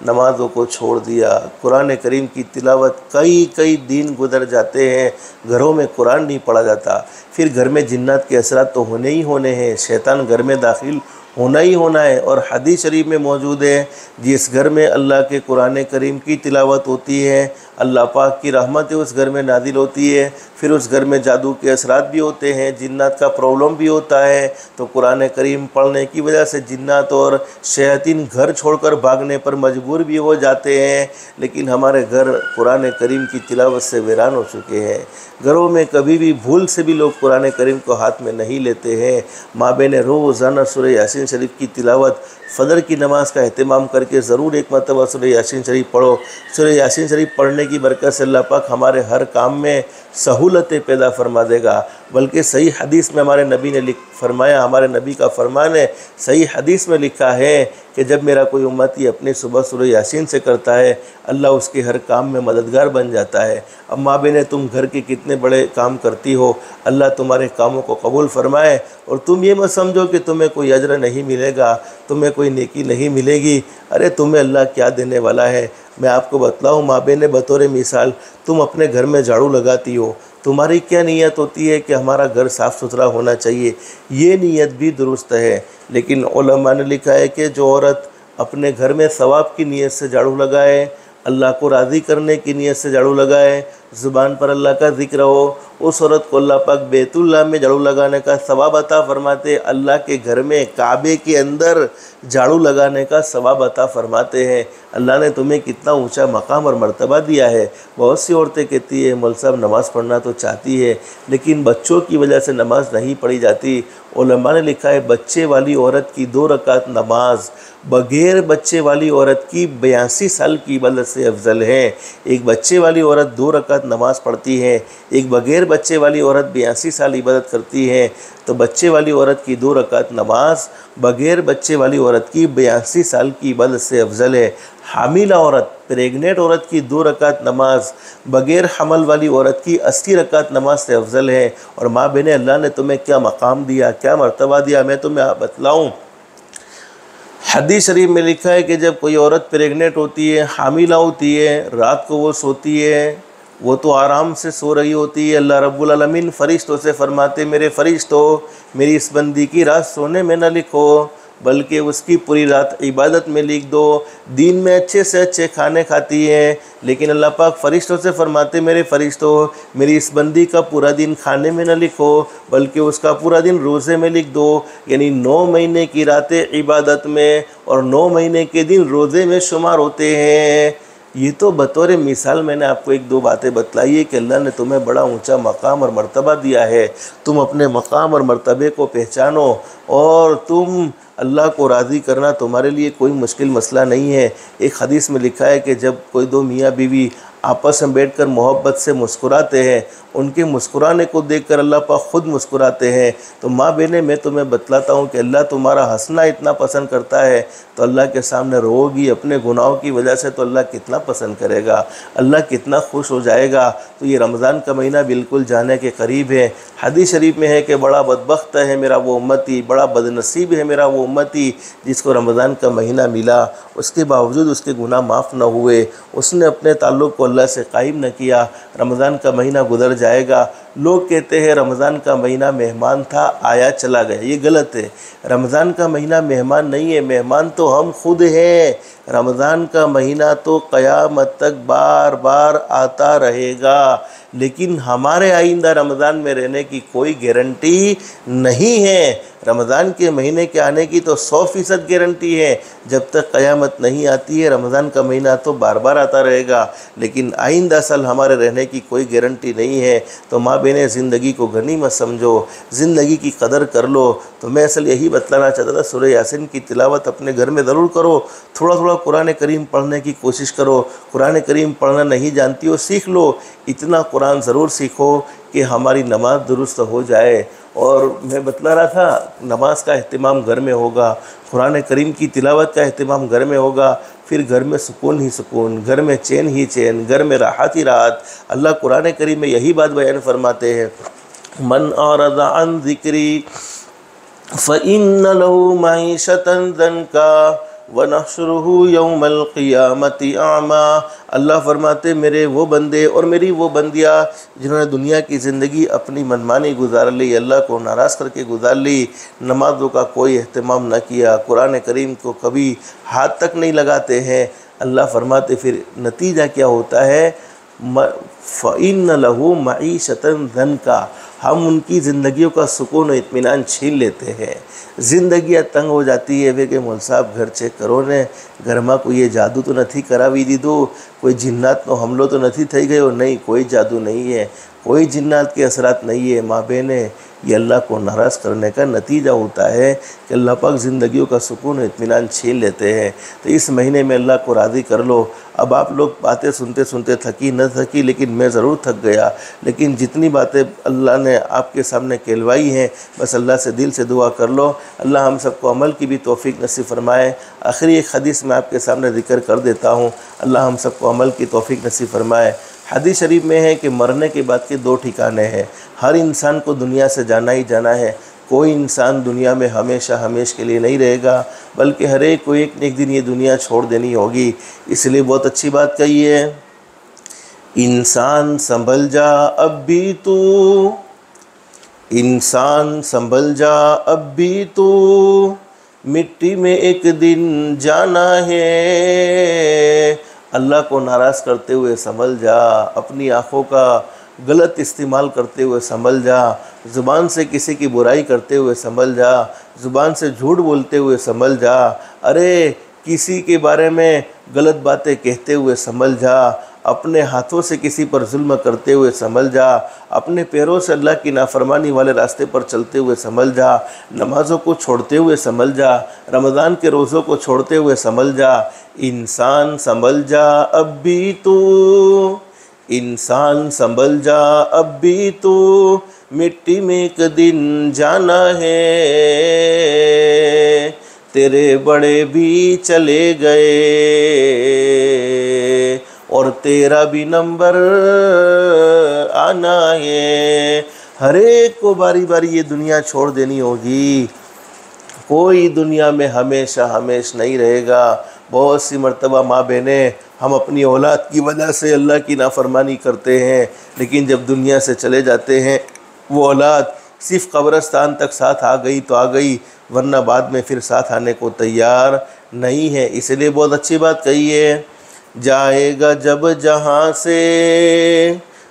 नमाज़ों को छोड़ दिया, कुरान करीम की तिलावत, कई दिन गुजर जाते हैं, घरों में कुरान नहीं पढ़ा जाता। फिर घर में जिन्नात के असरात तो होने ही होने हैं, शैतान घर में दाखिल होना ही होना है। और हदीस शरीफ में मौजूद है, जिस घर में अल्लाह के कुरान करीम की तिलावत होती है, अल्लाह पाक की रहमत उस घर में नादिल होती है। फिर उस घर में जादू के असरात भी होते हैं, जिन्नात का प्रॉब्लम भी होता है। तो कुरान करीम पढ़ने की वजह से जिन्नात और शैतान घर छोड़कर भागने पर मजबूर भी हो जाते हैं। लेकिन हमारे घर कुरान करीम की तिलावत से वीरान हो चुके हैं। घरों में कभी भी भूल से भी लोग कुरान करीम को हाथ में नहीं लेते हैं। माँ बहनें रोज़ाना सूरह यासीन शरीफ की तिलावत, फ़जर की नमाज का एहतमाम करके ज़रूर एक मरतबा सूरह यासीन शरीफ पढ़ो। सूरह यासीन शरीफ पढ़ने की बरकत से अल्लाह पाक हमारे हर काम में सहूलतें पैदा फरमा देगा। बल्कि सही हदीस में हमारे नबी ने फरमाया, हमारे नबी का फरमान है, सही हदीस में लिखा है कि जब मेरा कोई उम्मती अपनी सुबह सूरह यासीन से करता है अल्लाह उसके हर काम में मददगार बन जाता है। अब माँ बहनें, तुम घर के कितने बड़े काम करती हो, अल्लाह तुम्हारे कामों को कबूल फरमाए। और तुम ये मत समझो कि तुम्हें कोई अजर नहीं मिलेगा, तुम्हें कोई नेकी नहीं मिलेगी। अरे तुम्हें अल्लाह क्या देने वाला है। मैं आपको बतलाऊँ माँ बहनें, बतौर मिसाल तुम अपने घर में झाड़ू लगाती हो, तुम्हारी क्या नीयत होती है कि हमारा घर साफ़ सुथरा होना चाहिए, ये नीयत भी दुरुस्त है। लेकिन उलमा ने लिखा है कि जो औरत अपने घर में सवाब की नीयत से झाड़ू लगाए, अल्लाह को राज़ी करने की नीयत से झाड़ू लगाए, ज़ुबान पर अल्लाह का ज़िक्र हो, उस औरत को अल्लाह पाक बैतुल्लाह में झाड़ू लगाने का सवाब अता फरमाते, अल्लाह के घर में काबे के अंदर झाड़ू लगाने का सवाब अता फरमाते हैं। अल्लाह ने तुम्हें कितना ऊंचा मकाम और मर्तबा दिया है। बहुत सी औरतें कहती है मौलवी साहब नमाज़ पढ़ना तो चाहती है लेकिन बच्चों की वजह से नमाज नहीं पढ़ी जाती। उलमा ने लिखा है बच्चे वाली औरत की 2 रकात नमाज बग़ैर बच्चे वाली औरत की 82 साल की इबादत से अफजल है। एक बच्चे वाली औरत 2 रकात नमाज़ पढ़ती है, एक बग़ैर बच्चे वाली औरत 82 साल इबादत करती है। तो बच्चे वाली औरत की 2 रकात नमाज बग़ैर बच्चे वाली औरत की 82 साल की इबादत से अफजल है। हामिला औरत, प्रेगनेंट औरत की 2 रकात नमाज बग़ैर हमल वाली औरत की 80 रकात नमाज से अफजल है। और माँ बहनें, अल्लाह ने तुम्हें क्या मकाम दिया, क्या मर्तबा दिया, मैं तुम्हें बतलाऊँ। हदीस शरीफ में लिखा है कि जब कोई औरत प्रेगनेंट होती है, हामिला होती है, रात को वो सोती है, वो तो आराम से सो रही होती है। अल्लाह रब्बुल आलमीन फ़रिश्तों से फरमाते, मेरे फ़रिश्तों, मेरी इस बंदी की रात सोने में न लिखो बल्कि उसकी पूरी रात इबादत में लिख दो। दिन में अच्छे से अच्छे खाने खाती है, लेकिन अल्लाह पाक फ़रिश्तों से फरमाते, मेरे फ़रिश्तों, मेरी इस बंदी का पूरा दिन खाने में न लिखो बल्कि उसका पूरा दिन रोज़े में लिख दो। यानी 9 महीने की रातें इबादत में और 9 महीने के दिन रोज़े में शुमार होते हैं। ये तो बतौर मिसाल मैंने आपको 1-2 बातें बतलाई है कि अल्लाह ने तुम्हें बड़ा ऊंचा मकाम और मर्तबा दिया है। तुम अपने मकाम और मर्तबे को पहचानो और तुम अल्लाह को राज़ी करना तुम्हारे लिए कोई मुश्किल मसला नहीं है। एक हदीस में लिखा है कि जब कोई 2 मियाँ बीवी आपस में बैठकर मोहब्बत से मुस्कुराते हैं, उनके मुस्कुराने को देखकर अल्लाह पाक खुद मुस्कुराते हैं। तो माँ बहनें, मैं तुम्हें बतलाता हूँ कि अल्लाह तुम्हारा हंसना इतना पसंद करता है तो अल्लाह के सामने रोगी अपने गुनाहों की वजह से तो अल्लाह कितना पसंद करेगा, अल्लाह कितना खुश हो जाएगा। तो ये रमज़ान का महीना बिल्कुल जाने के करीब है। हदीस शरीफ में है कि बड़ा बदबख्त है मेरा वो उम्मती, बड़ा बदनसीब है मेरा वो उम्मती जिसको रमज़ान का महीना मिला, उसके बावजूद उसके गुनाह माफ़ न हुए, उसने अपने ताल्लुक़ को अल्लाह से कायम न किया। रमज़ान का महीना गुजर जाएगा। लोग कहते हैं रमज़ान का महीना मेहमान था, आया चला गया। ये गलत है। रमज़ान का महीना मेहमान नहीं है, मेहमान तो हम खुद हैं। रमज़ान का महीना तो क़यामत तक बार बार आता रहेगा, लेकिन हमारे आइंदा रमज़ान में रहने की कोई गारंटी नहीं है। रमज़ान के महीने के आने की तो 100% गारंटी है। जब तक क़यामत नहीं आती है रमज़ान का महीना तो बार बार आता रहेगा, लेकिन आइंदा साल हमारे रहने की कोई गारंटी नहीं है। तो माँ बहनें, ज़िंदगी को गनीमत समझो, ज़िंदगी की कदर कर लो। तो मैं असल यही बतलाना चाहता था, सूरह यासीन की तिलावत अपने घर में ज़रूर करो, थोड़ा थोड़ा कुरान करीम पढ़ने की कोशिश करो। कुरान करीम पढ़ना नहीं जानती हो, सीख लो, इतना कुरान ज़रूर सीखो कि हमारी नमाज दुरुस्त हो जाए। और मैं बतला रहा था, नमाज का अहतमाम घर में होगा, कुरान करीम की तिलावत का अहतमाम घर में होगा, फिर घर में सुकून ही सुकून, घर में चैन ही चैन, घर में राहत ही राहत। अल्लाह कुरान करीम में यही बात बयान फरमाते हैं, मन अरज़ अन ज़िक्री फ़इन्न लहू मईशतन ज़न्का वनहशुरुहु यौमल क़ियामति आमा। अल्लाह फरमाते, मेरे वो बंदे और मेरी वो बंदियाँ जिन्होंने दुनिया की ज़िंदगी अपनी मनमानी गुजार ली, अल्लाह को नाराज़ करके गुजार ली, नमाज़ों का कोई अहतमाम न किया, कुरान करीम को कभी हाथ तक नहीं लगाते हैं। अल्लाह फरमाते फिर नतीजा क्या होता है, फ़इन्न लहू मईशतन ज़न्का, हम उनकी ज़िंदगियों का सुकून और इत्मीनान छीन लेते हैं। ज़िंदगियाँ तंग हो जाती है। वे के मौलवी साहब घर चेक करो ने, घर में कोई ये जादू तो नहीं करावी दीदो, कोई जिन्नात नो हमलो तो नहीं थी गयो। नहीं, कोई जादू नहीं है, कोई जिन्नात के असरात नहीं है। माँ बहनें, ये अल्लाह को नाराज़ करने का नतीजा होता है कि अल्लाह पाक ज़िंदगियों का सुकून और इत्मीनान छीन लेते हैं। तो इस महीने में अल्लाह को राज़ी कर लो। अब आप लोग बातें सुनते सुनते थकी न थकी, लेकिन मैं ज़रूर थक गया। लेकिन जितनी बातें अल्लाह ने मैंने आपके सामने कहलवाई हैं, बस अल्लाह से दिल से दुआ कर लो। अल्लाह हम सबको अमल की भी तौफीक नसीब फरमाए। आखिरी एक हदीस मैं आपके सामने ज़िक्र कर देता हूँ, अल्लाह हम सबको अमल की तौफीक नसीब फरमाए। हदीस शरीफ में है कि मरने के बाद के 2 ठिकाने हैं। हर इंसान को दुनिया से जाना ही जाना है। कोई इंसान दुनिया में हमेशा हमेश के लिए नहीं रहेगा, बल्कि हर एक को एक न एक दिन ये दुनिया छोड़ देनी होगी। इसलिए बहुत अच्छी बात कही है, इंसान संभल जा अब भी तू, इंसान संभल जा अब भी तू, मिट्टी में एक दिन जाना है। अल्लाह को नाराज़ करते हुए संभल जा, अपनी आँखों का गलत इस्तेमाल करते हुए संभल जा, ज़ुबान से किसी की बुराई करते हुए संभल जा, ज़ुबान से झूठ बोलते हुए संभल जा, अरे किसी के बारे में गलत बातें कहते हुए संभल जा, अपने हाथों से किसी पर जुल्म करते हुए संभल जा, अपने पैरों से अल्लाह की नाफरमानी वाले रास्ते पर चलते हुए संभल जा, नमाज़ों को छोड़ते हुए संभल जा, रमज़ान के रोज़ों को छोड़ते हुए संभल जा। इंसान संभल जा अब भी तू, इंसान संभल जा अब भी तू, मिट्टी में एक दिन जाना है। तेरे बड़े भी चले गए और तेरा भी नंबर आना है। हर एक को बारी बारी ये दुनिया छोड़ देनी होगी। कोई दुनिया में हमेशा हमेश नहीं रहेगा। बहुत सी मर्तबा माँ बहनें हम अपनी औलाद की वजह से अल्लाह की नाफरमानी करते हैं, लेकिन जब दुनिया से चले जाते हैं वो औलाद सिर्फ कब्रिस्तान तक साथ आ गई तो आ गई, वरना बाद में फिर साथ आने को तैयार नहीं है। इसलिए बहुत अच्छी बात कही है, जाएगा जब जहाँ से,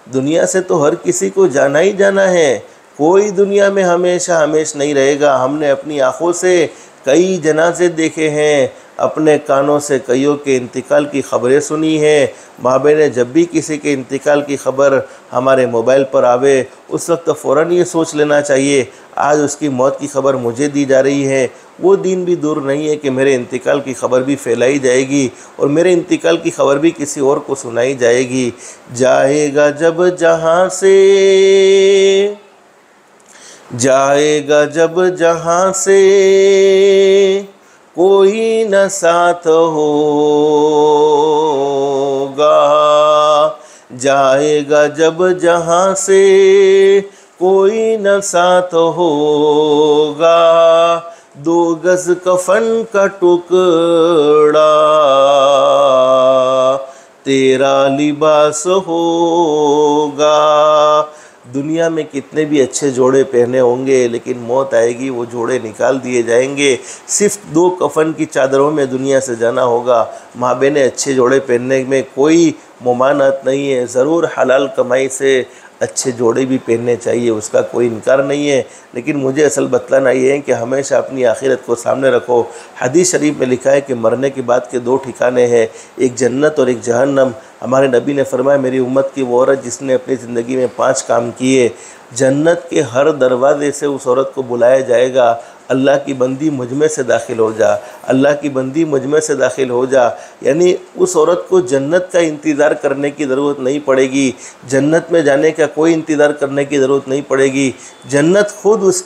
दुनिया से तो हर किसी को जाना ही जाना है। कोई दुनिया में हमेशा हमेश नहीं रहेगा। हमने अपनी आँखों से कई जनाजे देखे हैं, अपने कानों से कईयों के इंतकाल की ख़बरें सुनी हैं। माँ बहनें, जब भी किसी के इंतकाल की ख़बर हमारे मोबाइल पर आवे उस वक्त फ़ौरन ये सोच लेना चाहिए आज उसकी मौत की ख़बर मुझे दी जा रही है। वो दिन भी दूर नहीं है कि मेरे इंतकाल की ख़बर भी फैलाई जाएगी और मेरे इंतकाल की ख़बर भी किसी और को सुनाई जाएगी। जाएगा जब जहाँ से, जाएगा जब जहाँ से, कोई न साथ होगा। जाएगा जब जहाँ से, कोई न साथ होगा। 2 गज कफन का टुकड़ा तेरा लिबास होगा। दुनिया में कितने भी अच्छे जोड़े पहने होंगे, लेकिन मौत आएगी वो जोड़े निकाल दिए जाएंगे। सिर्फ 2 कफन की चादरों में दुनिया से जाना होगा। माँ बहनें, अच्छे जोड़े पहनने में कोई मुमानत नहीं है। ज़रूर हलाल कमाई से अच्छे जोड़े भी पहनने चाहिए, उसका कोई इनकार नहीं है, लेकिन मुझे असल बतलाना ये है कि हमेशा अपनी आखिरत को सामने रखो। हदीस शरीफ में लिखा है कि मरने के बाद के 2 ठिकाने हैं, एक जन्नत और एक जहन्नम। हमारे नबी ने फरमाया, मेरी उम्मत की वो औरत जिसने अपनी ज़िंदगी में 5 काम किए, जन्नत के हर दरवाज़े से उस औरत को बुलाया जाएगा, अल्लाह की बंदी मुझ में से दाखिल हो जा, अल्लाह की बंदी मुझ में से दाखिल हो जा। यानी उस औरत को जन्नत का इंतज़ार करने की ज़रूरत नहीं पड़ेगी, जन्नत में जाने का कोई इंतज़ार करने की ज़रूरत नहीं पड़ेगी। जन्नत खुद उस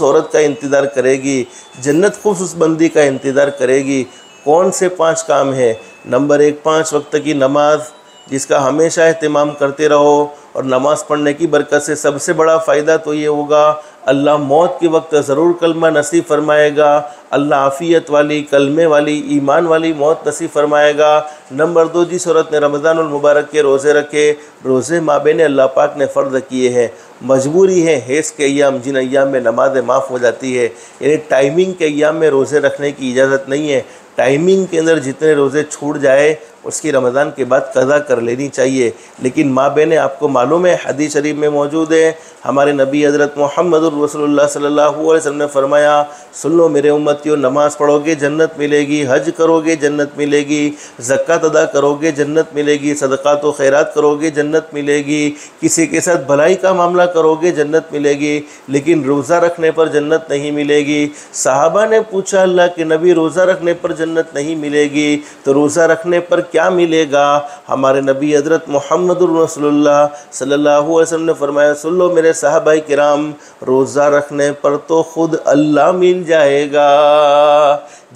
औरत का इंतज़ार करेगी, जन्नत खुद उस बंदी का इंतज़ार करेगी। कौन से 5 काम है? नंबर 1, 5 वक्त की नमाज, जिसका हमेशा एहतमाम करते रहो। और नमाज़ पढ़ने की बरकत से सबसे बड़ा फ़ायदा तो ये होगा, अल्लाह मौत के वक्त ज़रूर कलमा नसीब फरमाएगा। अल्लाह आफ़ियत वाली, कलमे वाली, ईमान वाली मौत नसीब फरमाएगा। नंबर 2, जिस औरत ने रमज़ानुल मुबारक के रोज़े रखे, रोज़े माँ बहनें अल्लाह पाक ने फ़र्ज़ किए हैं, मजबूरी है हैज़ के अय्याम, जिन अय्याम में नमाज़ें माफ़ हो जाती है, यानी टाइमिंग के अय्याम में रोज़े रखने की इजाज़त नहीं है। टाइमिंग के अंदर जितने रोज़े छूट जाए उसकी रमज़ान के बाद कज़ा कर लेनी चाहिए। लेकिन माँ बहनें, आपको मालूम है हदीस शरीफ में मौजूद है, हमारे नबी हज़रत मुहम्मदुर रसूलुल्लाह सल्लल्लाहु अलैहि वसल्लम ने फरमाया, सुन लो मेरे उम्मतियों, नमाज़ पढ़ोगे जन्नत मिलेगी, हज करोगे जन्नत मिलेगी, ज़कात अदा करोगे जन्नत मिलेगी, सदक़ात व खैरात करोगे जन्नत मिलेगी, किसी के साथ भलाई का मामला करोगे जन्नत मिलेगी, लेकिन रोज़ा रखने पर जन्नत नहीं मिलेगी। सहाबा ने पूछा, अल्लाह के नबी, रोज़ा रखने पर जन्नत नहीं मिलेगी तो रोज़ा रखने पर क्या मिलेगा? हमारे नबी हज़रत मुहम्मदुर रसूलुल्लाह सल्लल्लाहु अलैहि वसल्लम ने फरमाया, सुन लो मेरे सहाबाए किराम, रोज़ा रखने पर तो खुद अल्लाह मिल जाएगा।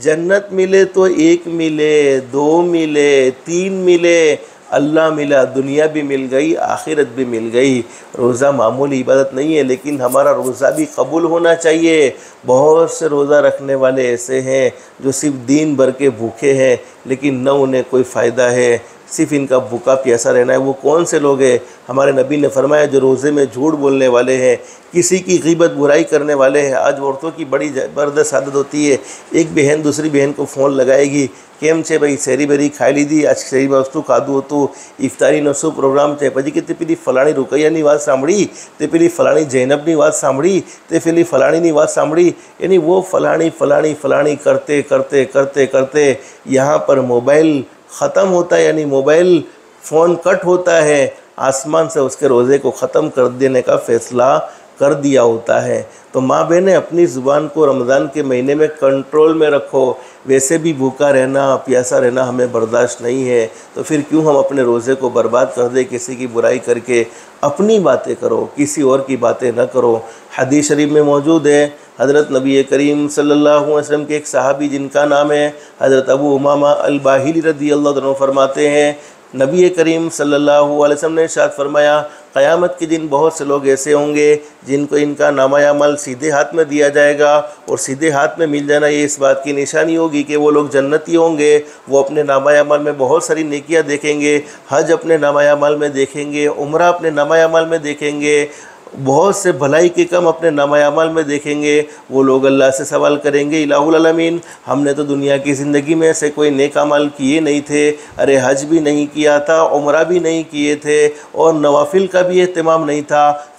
जन्नत मिले तो एक मिले, दो मिले, तीन मिले, अल्लाह मिला, दुनिया भी मिल गई, आखिरत भी मिल गई। रोज़ा मामूली इबादत नहीं है, लेकिन हमारा रोज़ा भी कबूल होना चाहिए। बहुत से रोज़ा रखने वाले ऐसे हैं जो सिर्फ दिन भर के भूखे हैं, लेकिन न उन्हें कोई फ़ायदा है, सिर्फ इनका भूखा प्यासा रहना है। वो कौन से लोग हैं? हमारे नबी ने फरमाया, जो रोज़े में झूठ बोलने वाले हैं, किसी की ग़ीबत बुराई करने वाले हैं। आज औरतों की बड़ी ज़बरदस्त आदत होती है, एक बहन दूसरी बहन को फ़ोन लगाएगी, केम छे भाई, शहरी बेरी खाई लीधी, आज शहरी वस्तु खाधु होतुं, इफ्तारी नो शुं प्रोग्राम छे, पछी के ते पेली फलाणी रुकैयानी बात सांभળી, ते पेली फलाणी जैनबनी बात सांभળી, ते पेली फलाणीनी बात सांभળી। यानी वो फलाणी फलाणी फलाणी करते करते करते करते यहाँ पर मोबाइल ख़त्म होता है, यानी मोबाइल फ़ोन कट होता है, आसमान से उसके रोज़े को ख़त्म कर देने का फ़ैसला कर दिया होता है। तो माँ बहनें, अपनी ज़ुबान को रमज़ान के महीने में कंट्रोल में रखो। वैसे भी भूखा रहना, प्यासा रहना हमें बर्दाश्त नहीं है, तो फिर क्यों हम अपने रोज़े को बर्बाद कर दें किसी की बुराई करके? अपनी बातें करो, किसी और की बातें न करो। हदीस शरीफ में मौजूद है, हज़रत नबी करीम सल्लल्लाहु अलैहि वसल्लम के एक सहाबी जिनका नाम है हज़रत अबू उमामा अल-बाहिली रज़ियल्लाहु अन्हु फरमाते हैं, नबी करीम सल्लल्लाहु अलैहि वसल्लम ने इरशाद फरमाया, क़यामत के दिन बहुत से लोग ऐसे होंगे जिनको इनका नामा अमल सीधे हाथ में दिया जाएगा, और सीधे हाथ में मिल जाना ये इस बात की निशानी होगी कि वो लोग जन्नती होंगे। वो अपने नामा अमल में बहुत सारी नेकियां देखेंगे, हज अपने नामा अमल में देखेंगे, उम्रा अपने नामा अमल में देखेंगे, बहुत से भलाई के काम अपने नामा अमल में देखेंगे। वो लोग अल्लाह से सवाल करेंगे, इलाहुल आलमीन, हमने तो दुनिया की ज़िंदगी में से कोई नेक अमल किए नहीं थे, अरे हज भी नहीं किया था, उम्रा भी नहीं किए थे, और नवाफिल का भी एहतमाम नहीं था,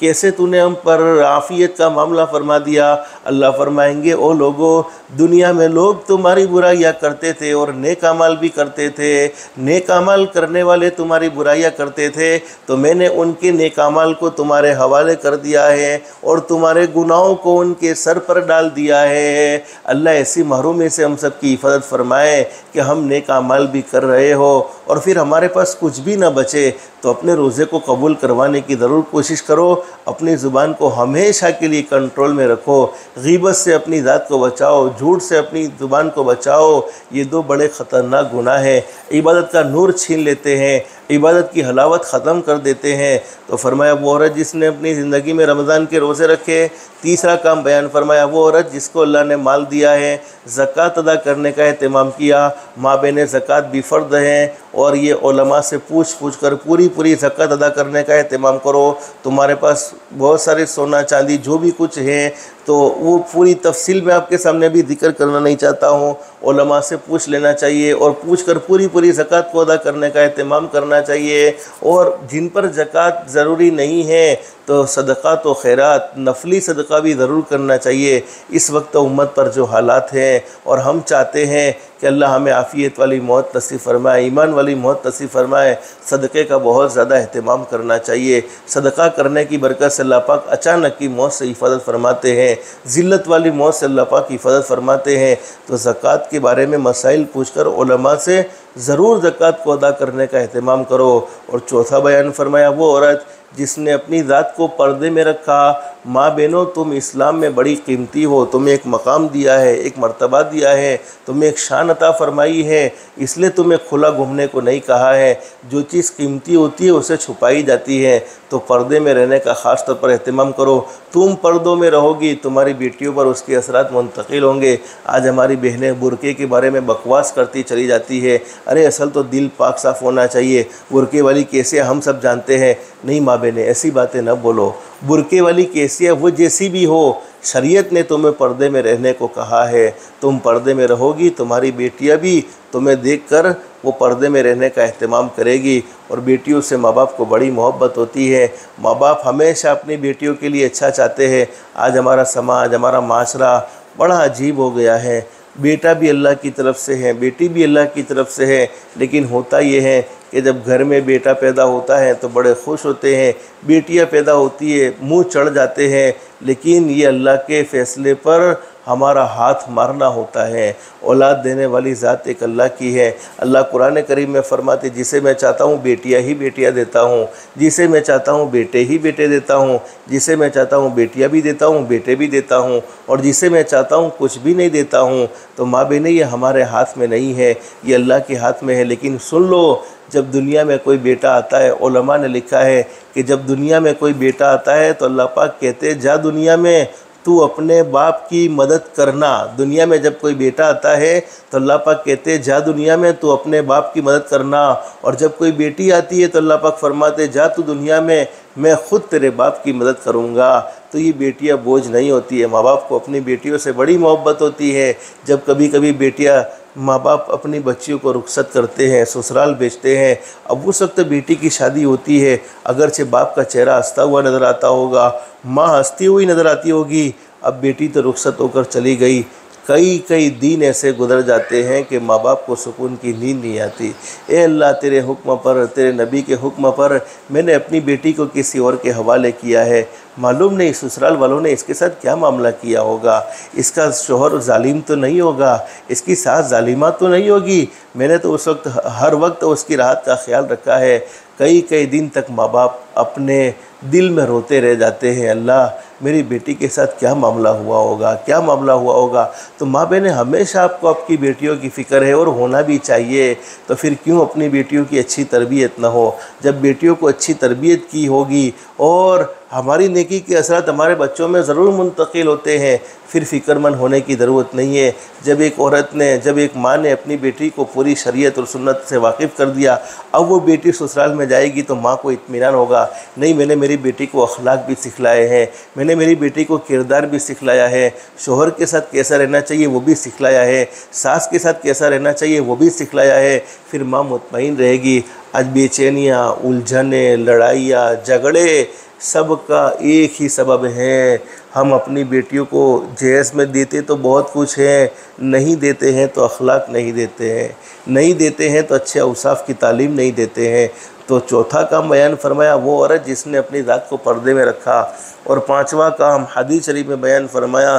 कैसे तूने हम पर आफ़ियत का मामला फरमा दिया? अल्लाह फरमाएंगे, ओ लोगों, दुनिया में लोग तुम्हारी बुराइयाँ करते थे और नेक अमल भी करते थे, नेक अमल करने वाले तुम्हारी बुराइयाँ करते थे, तो मैंने उनके नेक अमल को तुम्हारे हवाले कर दिया है और तुम्हारे गुनाहों को उनके सर पर डाल दिया है। अल्लाह ऐसी महरूमी से हम सब की हिफाजत फरमाए कि हम नेक अमल भी कर रहे हो और फिर हमारे पास कुछ भी ना बचे। तो अपने रोज़े को कबूल करवाने की ज़रूर कोशिश करो। अपनी ज़ुबान को हमेशा के लिए कंट्रोल में रखो। ग़ीबत से अपनी ज़ात को बचाओ, झूठ से अपनी ज़ुबान को बचाओ। ये दो बड़े ख़तरनाक गुनाह हैं, इबादत का नूर छीन लेते हैं, इबादत की हलावत ख़त्म कर देते हैं। तो फरमाया, वो औरत जिसने अपनी ज़िंदगी में रमज़ान के रोज़े रखे। तीसरा काम बयान फरमाया, वो औरत जिसको अल्लाह ने माल दिया है, ज़कात अदा करने का एहतमाम किया। माँ बहनें, ज़कात भी फ़र्द हैं और ये उलमा से पूछ पूछ कर पूरी ज़कात अदा करने का एहतमाम करो। तुम्हारे पास बहुत सारे सोना चांदी जो भी कुछ है, तो वो पूरी तफसील में आपके सामने भी जिक्र करना नहीं चाहता हूँ। उलमा से पूछ लेना चाहिए और पूछ कर पूरी ज़कात को अदा करने का एहतमाम करना चाहिए। और जिन पर ज़कात ज़रूरी नहीं है, तो सदक़ा तो खैरात, नफली सदक़ा भी ज़रूर करना चाहिए। इस वक्त उम्मत पर जो हालात हैं, और हम चाहते हैं कि अल्लाह हमें आफ़ियत वाली मौत नसीब फरमाए, ईमान वाली मौत नसीब फरमाए। सदक़े का बहुत ज़्यादा अहतमाम करना चाहिए। सदक़ा करने की बरकत से अल्लाह पाक अचानक की मौत से हिफाजत फरमाते हैं, ज़िल्लत वाली मौत से अल्लाह पाक हिफाजत फरमाते हैं। तो ज़कात के बारे में मसाइल पूछकर उलमा से ज़रूर ज़कात को अदा करने का एहतमाम करो। और चौथा बयान फरमाया, वो औरत जिसने अपनी ज़ात को पर्दे में रखा। माँ बहनों, तुम इस्लाम में बड़ी कीमती हो, तुम्हें एक मकाम दिया है, एक मर्तबा दिया है, तुम्हें एक शान अता फरमाई है, इसलिए तुम्हें खुला घूमने को नहीं कहा है। जो चीज़ कीमती होती है उसे छुपाई जाती है। तो पर्दे में रहने का ख़ास तौर पर एहतमाम करो। तुम पर्दों में रहोगी, तुम्हारी बेटियों पर उसके असरात मुंतकिल होंगे। आज हमारी बहनें बुरके के बारे में बकवास करती चली जाती है। अरे असल तो दिल पाक साफ़ होना चाहिए। बुरके वाली कैसे हम सब जानते हैं। नहीं माँ बहनें, ऐसी बातें न बोलो। बुरके वाली कैसिया वो जैसी भी हो, शरीयत ने तुम्हें पर्दे में रहने को कहा है। तुम पर्दे में रहोगी, तुम्हारी बेटियां भी तुम्हें देखकर वो पर्दे में रहने का एहतमाम करेगी। और बेटियों से माँ बाप को बड़ी मोहब्बत होती है। माँ बाप हमेशा अपनी बेटियों के लिए अच्छा चाहते हैं। आज हमारा समाज, हमारा माशरा बड़ा अजीब हो गया है। बेटा भी अल्लाह की तरफ से है, बेटी भी अल्लाह की तरफ से है, लेकिन होता ये है कि जब घर में बेटा पैदा होता है तो बड़े खुश होते हैं, बेटियां पैदा होती है मुंह चढ़ जाते हैं, लेकिन ये अल्लाह के फ़ैसले पर हमारा हाथ मारना होता है। औलाद देने वाली ज़ात एक अल्लाह की है। अल्लाह कुरान करीम में फरमाते, जिसे मैं चाहता हूँ बेटियाँ ही बेटियाँ देता हूँ, जिसे मैं चाहता हूँ बेटे ही बेटे देता हूँ, जिसे मैं चाहता हूँ बेटियाँ भी देता हूँ बेटे भी देता हूँ, और जिसे मैं चाहता हूँ कुछ भी नहीं देता हूँ। तो माँ बहनें, ये हमारे हाथ में नहीं है, ये अल्लाह के हाथ में है। लेकिन सुन लो, जब दुनिया में कोई बेटा आता है, उलमा ने लिखा है कि जब दुनिया में कोई बेटा आता है तो अल्लाह पाक कहते हैं, जा दुनिया में तू अपने बाप की मदद करना। दुनिया में जब कोई बेटा आता है तो अल्लाह पाक कहते हैं, जा दुनिया में तू अपने बाप की मदद करना। और जब कोई बेटी आती है तो अल्लाह पाक फरमाते, जा तू दुनिया में, मैं ख़ुद तेरे बाप की मदद करूँगा। तो ये बेटियां बोझ नहीं होती है। माँ बाप को अपनी बेटियों से बड़ी मोहब्बत होती है। जब कभी कभी बेटियां, माँ बाप अपनी बच्चियों को रुखसत करते हैं, ससुराल भेजते हैं, अब उस वक्त बेटी की शादी होती है, अगरचे बाप का चेहरा हंसता हुआ नज़र आता होगा, माँ हंसती हुई नज़र आती होगी, अब बेटी तो रुखसत होकर चली गई। कई कई दिन ऐसे गुजर जाते हैं कि माँ बाप को सुकून की नींद नहीं आती। ए अल्लाह, तेरे हुक्म पर, तेरे नबी के हुक्म पर मैंने अपनी बेटी को किसी और के हवाले किया है। मालूम नहीं ससुराल वालों ने इसके साथ क्या मामला किया होगा, इसका शोहर जालिम तो नहीं होगा, इसकी सास जालिमा तो नहीं होगी। मैंने तो उस वक्त हर वक्त उसकी राहत का ख्याल रखा है। कई कई दिन तक माँ बाप अपने दिल में रोते रह जाते हैं, अल्लाह मेरी बेटी के साथ क्या मामला हुआ होगा, क्या मामला हुआ होगा। तो माँ बहनें, हमेशा आपको आपकी बेटियों की फ़िक्र है और होना भी चाहिए। तो फिर क्यों अपनी बेटियों की अच्छी तरबियत ना हो। जब बेटियों को अच्छी तरबियत की होगी और हमारी नेकी के असरात हमारे बच्चों में ज़रूर मुंतकिल होते हैं, फिर फ़िक्रमंद होने की ज़रूरत नहीं है। जब एक माँ ने अपनी बेटी को पूरी शरीयत और सुन्नत से वाकिफ़ कर दिया, अब वो बेटी ससुराल में जाएगी तो माँ को इत्मीनान होगा, नहीं मैंने मेरी बेटी को अखलाक भी सिखलाए हैं, मैंने मेरी बेटी को किरदार भी सिखलाया है, शोहर के साथ कैसा रहना चाहिए वो भी सिखलाया है, सास के साथ कैसा रहना चाहिए वो भी सिखलाया है। फिर माँ मुतमईन रहेगी। आज बेचैनियाँ, उलझने, लड़ाइयाँ, झगड़े, सब का एक ही सबब है, हम अपनी बेटियों को जहेज़ में देते तो बहुत कुछ है, नहीं देते हैं तो अखलाक नहीं देते हैं, नहीं देते हैं तो अच्छे औसाफ की तालीम नहीं देते हैं। तो चौथा काम बयान फरमाया वो औरत जिसने अपनी ज़ात को पर्दे में रखा, और पांचवा काम हदीस शरीफ में बयान फरमाया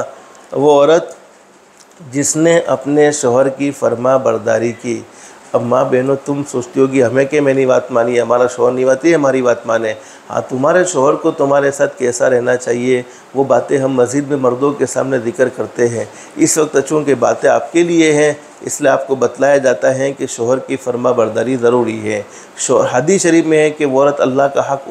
वो औरत जिसने अपने शोहर की फरमा बरदारी की। अब माँ बहनों, तुम सोचती होगी हमें क्या मेरी बात मानी, हमारा शोहर नहीं मानती है हमारी बात माने। हाँ, तुम्हारे शोहर को तुम्हारे साथ कैसा रहना चाहिए वो बातें हम मस्जिद में मर्दों के सामने जिक्र करते हैं। इस वक्त चूँकि बातें आपके लिए हैं इसलिए आपको बतलाया जाता है कि शोहर की फरमा बरदारी ज़रूरी है। हदीस शरीफ में है कि वो औरत अल्लाह का हक़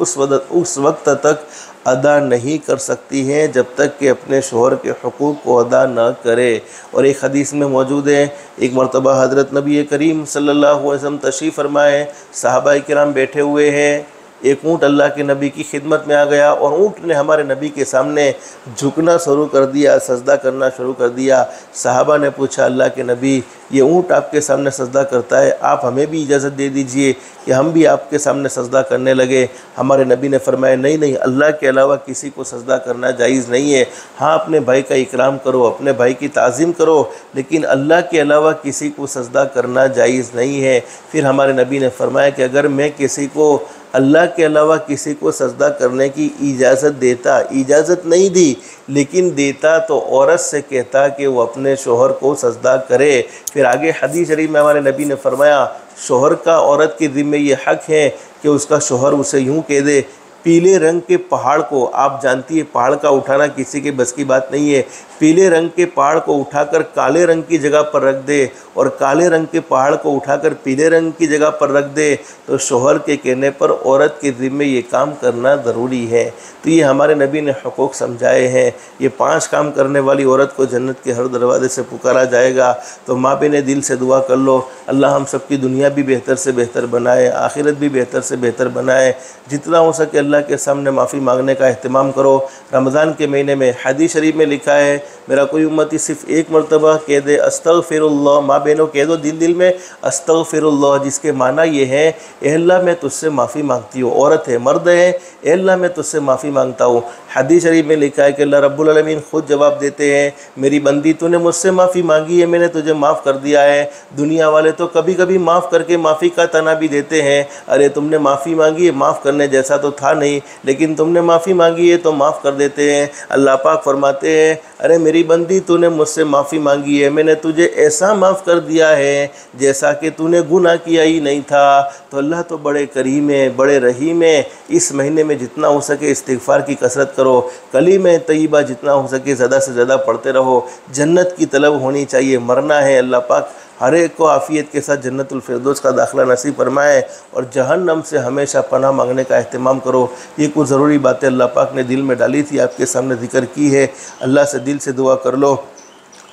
उस वक्त तक अदा नहीं कर सकती हैं जब तक कि अपने शोहर के हुकूक़ को अदा न करे। और एक हदीस में मौजूद है, एक मरतबा हज़रत नबी करीम सल्लल्लाहु अलैहि वसल्लम तशरीफ़ फरमाए, सहाबा किराम बैठे हुए हैं, एक ऊँट अल्लाह के नबी की खिदमत में आ गया और ऊँट ने हमारे नबी के सामने झुकना शुरू कर दिया, सजदा करना शुरू कर दिया। सहाबा ने पूछा, अल्लाह के नबी, ये ऊँट आपके सामने सजदा करता है, आप हमें भी इजाज़त दे दीजिए कि हम भी आपके सामने सजदा करने लगे। हमारे नबी ने फरमाया, नहीं नहीं, अल्लाह के अलावा किसी को सजदा करना जायज़ नहीं है। हाँ, अपने भाई का इकराम करो, अपने भाई की ताज़ीम करो, लेकिन अल्लाह के अलावा किसी को सजदा करना जायज़ नहीं है। फिर हमारे नबी ने फरमाया कि अगर मैं किसी को अल्लाह के अलावा किसी को सजदा करने की इजाज़त देता, इजाज़त नहीं दी लेकिन देता, तो औरत से कहता कि वो अपने शोहर को सजदा करे। फिर आगे हदीस शरीफ में हमारे नबी ने फरमाया, शोहर का औरत के ज़िम्मे ये हक़ है कि उसका शोहर उसे यूँ कह दे, पीले रंग के पहाड़ को, आप जानती है पहाड़ का उठाना किसी के बस की बात नहीं है, पीले रंग के पहाड़ को उठाकर काले रंग की जगह पर रख दे और काले रंग के पहाड़ को उठाकर पीले रंग की जगह पर रख दे, तो शोहर के कहने पर औरत के ज़िम्मे ये काम करना ज़रूरी है। तो ये हमारे नबी ने हुकूक समझाए हैं। ये 5 काम करने वाली औरत को जन्नत के हर दरवाजे से पुकारा जाएगा। तो माँ बहनें, दिल से दुआ कर लो, अल्लाह हम सबकी दुनिया भी बेहतर से बेहतर बनाए, आखिरत भी बेहतर से बेहतर बनाए। जितना हो सके अल्लाह के सामने माफ़ी मांगने का अहतमाम करो। रमज़ान के महीने में हदीस शरीफ में लिखा है, मेरा कोई उम्मती सिर्फ एक मरतबा कह दे अस्तगफिरुल्लाह, माँ बहनों कह दो दिल दिल में अस्तगफिरुल्लाह, जिसके माना ये है, ए अल्लाह मैं तुझसे माफ़ी मांगती हूँ, औरत है मर्द है, ए अल्लाह मैं तुझसे माफ़ी मांगता हूँ। हदीस शरीफ में लिखा है कि अल्लाह रब्बुल आलमीन ख़ुद जवाब देते हैं, मेरी बंदी तूने मुझसे माफ़ी मांगी है, मैंने तुझे माफ़ कर दिया है। दुनिया वाले तो कभी कभी माफ़ करके माफ़ी का तना भी देते हैं, अरे तुमने माफ़ी मांगी है, माफ़ करने जैसा तो था नहीं, लेकिन तुमने माफ़ी मांगी है तो माफ़ कर देते हैं। अल्लाह पाक फरमाते हैं, अरे मेरी बंदी तूने मुझसे माफ़ी मांगी है, मैंने तुझे ऐसा माफ़ कर दिया है जैसा कि तूने गुनाह किया ही नहीं था। तो अल्लाह तो बड़े करीम है, बड़े रहीम है। इस महीने में जितना हो सके इस्तिग़फ़ार की कसरत करो, कलीमे तय्यबा जितना हो सके ज़्यादा से ज़्यादा पढ़ते रहो। जन्नत की तलब होनी चाहिए, मरना है। अल्लाह पाक हर एक को आफ़ियत के साथ जन्नतुल फिरदौस का दाखिला नसीब फरमाए और जहन्नम से हमेशा पनाह मांगने का अहतमाम करो। ये कुछ ज़रूरी बातें अल्लाह पाक ने दिल में डाली थी, आपके सामने ज़िक्र की है। अल्लाह से दिल से दुआ कर लो,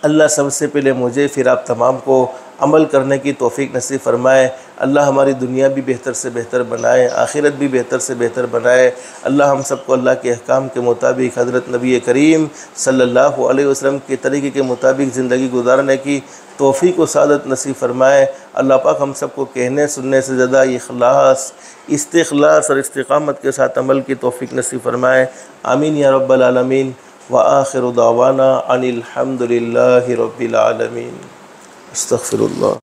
अल्लाह सबसे पहले मुझे फिर आप तमाम को अमल करने की तौफीक नसीब फरमाए। अल्लाह हमारी दुनिया भी बेहतर से बेहतर बनाए, आखिरत भी बेहतर से बेहतर बनाए। अल्लाह हम सबको अल्लाह के अहकाम के मुताबिक हज़रत नबी करीम सल्लल्लाहु अलैहि वसल्लम के तरीक़े के मुताबिक ज़िंदगी गुजारने की तौफीक व सादत नसीब फरमाए। अल्लाह पाक हम सबको कहने सुनने से ज़्यादा इखलास, इस्तिखलास और इस्तिकामत के साथ अमल की तौफीक नसीब फरमाए। आमीन या रब्बल आलमीन। व आखिरु दावाना अनिल हम्दुलिल्लाहि रब्बिल आलमीन। अस्तग़फिरुल्लाह।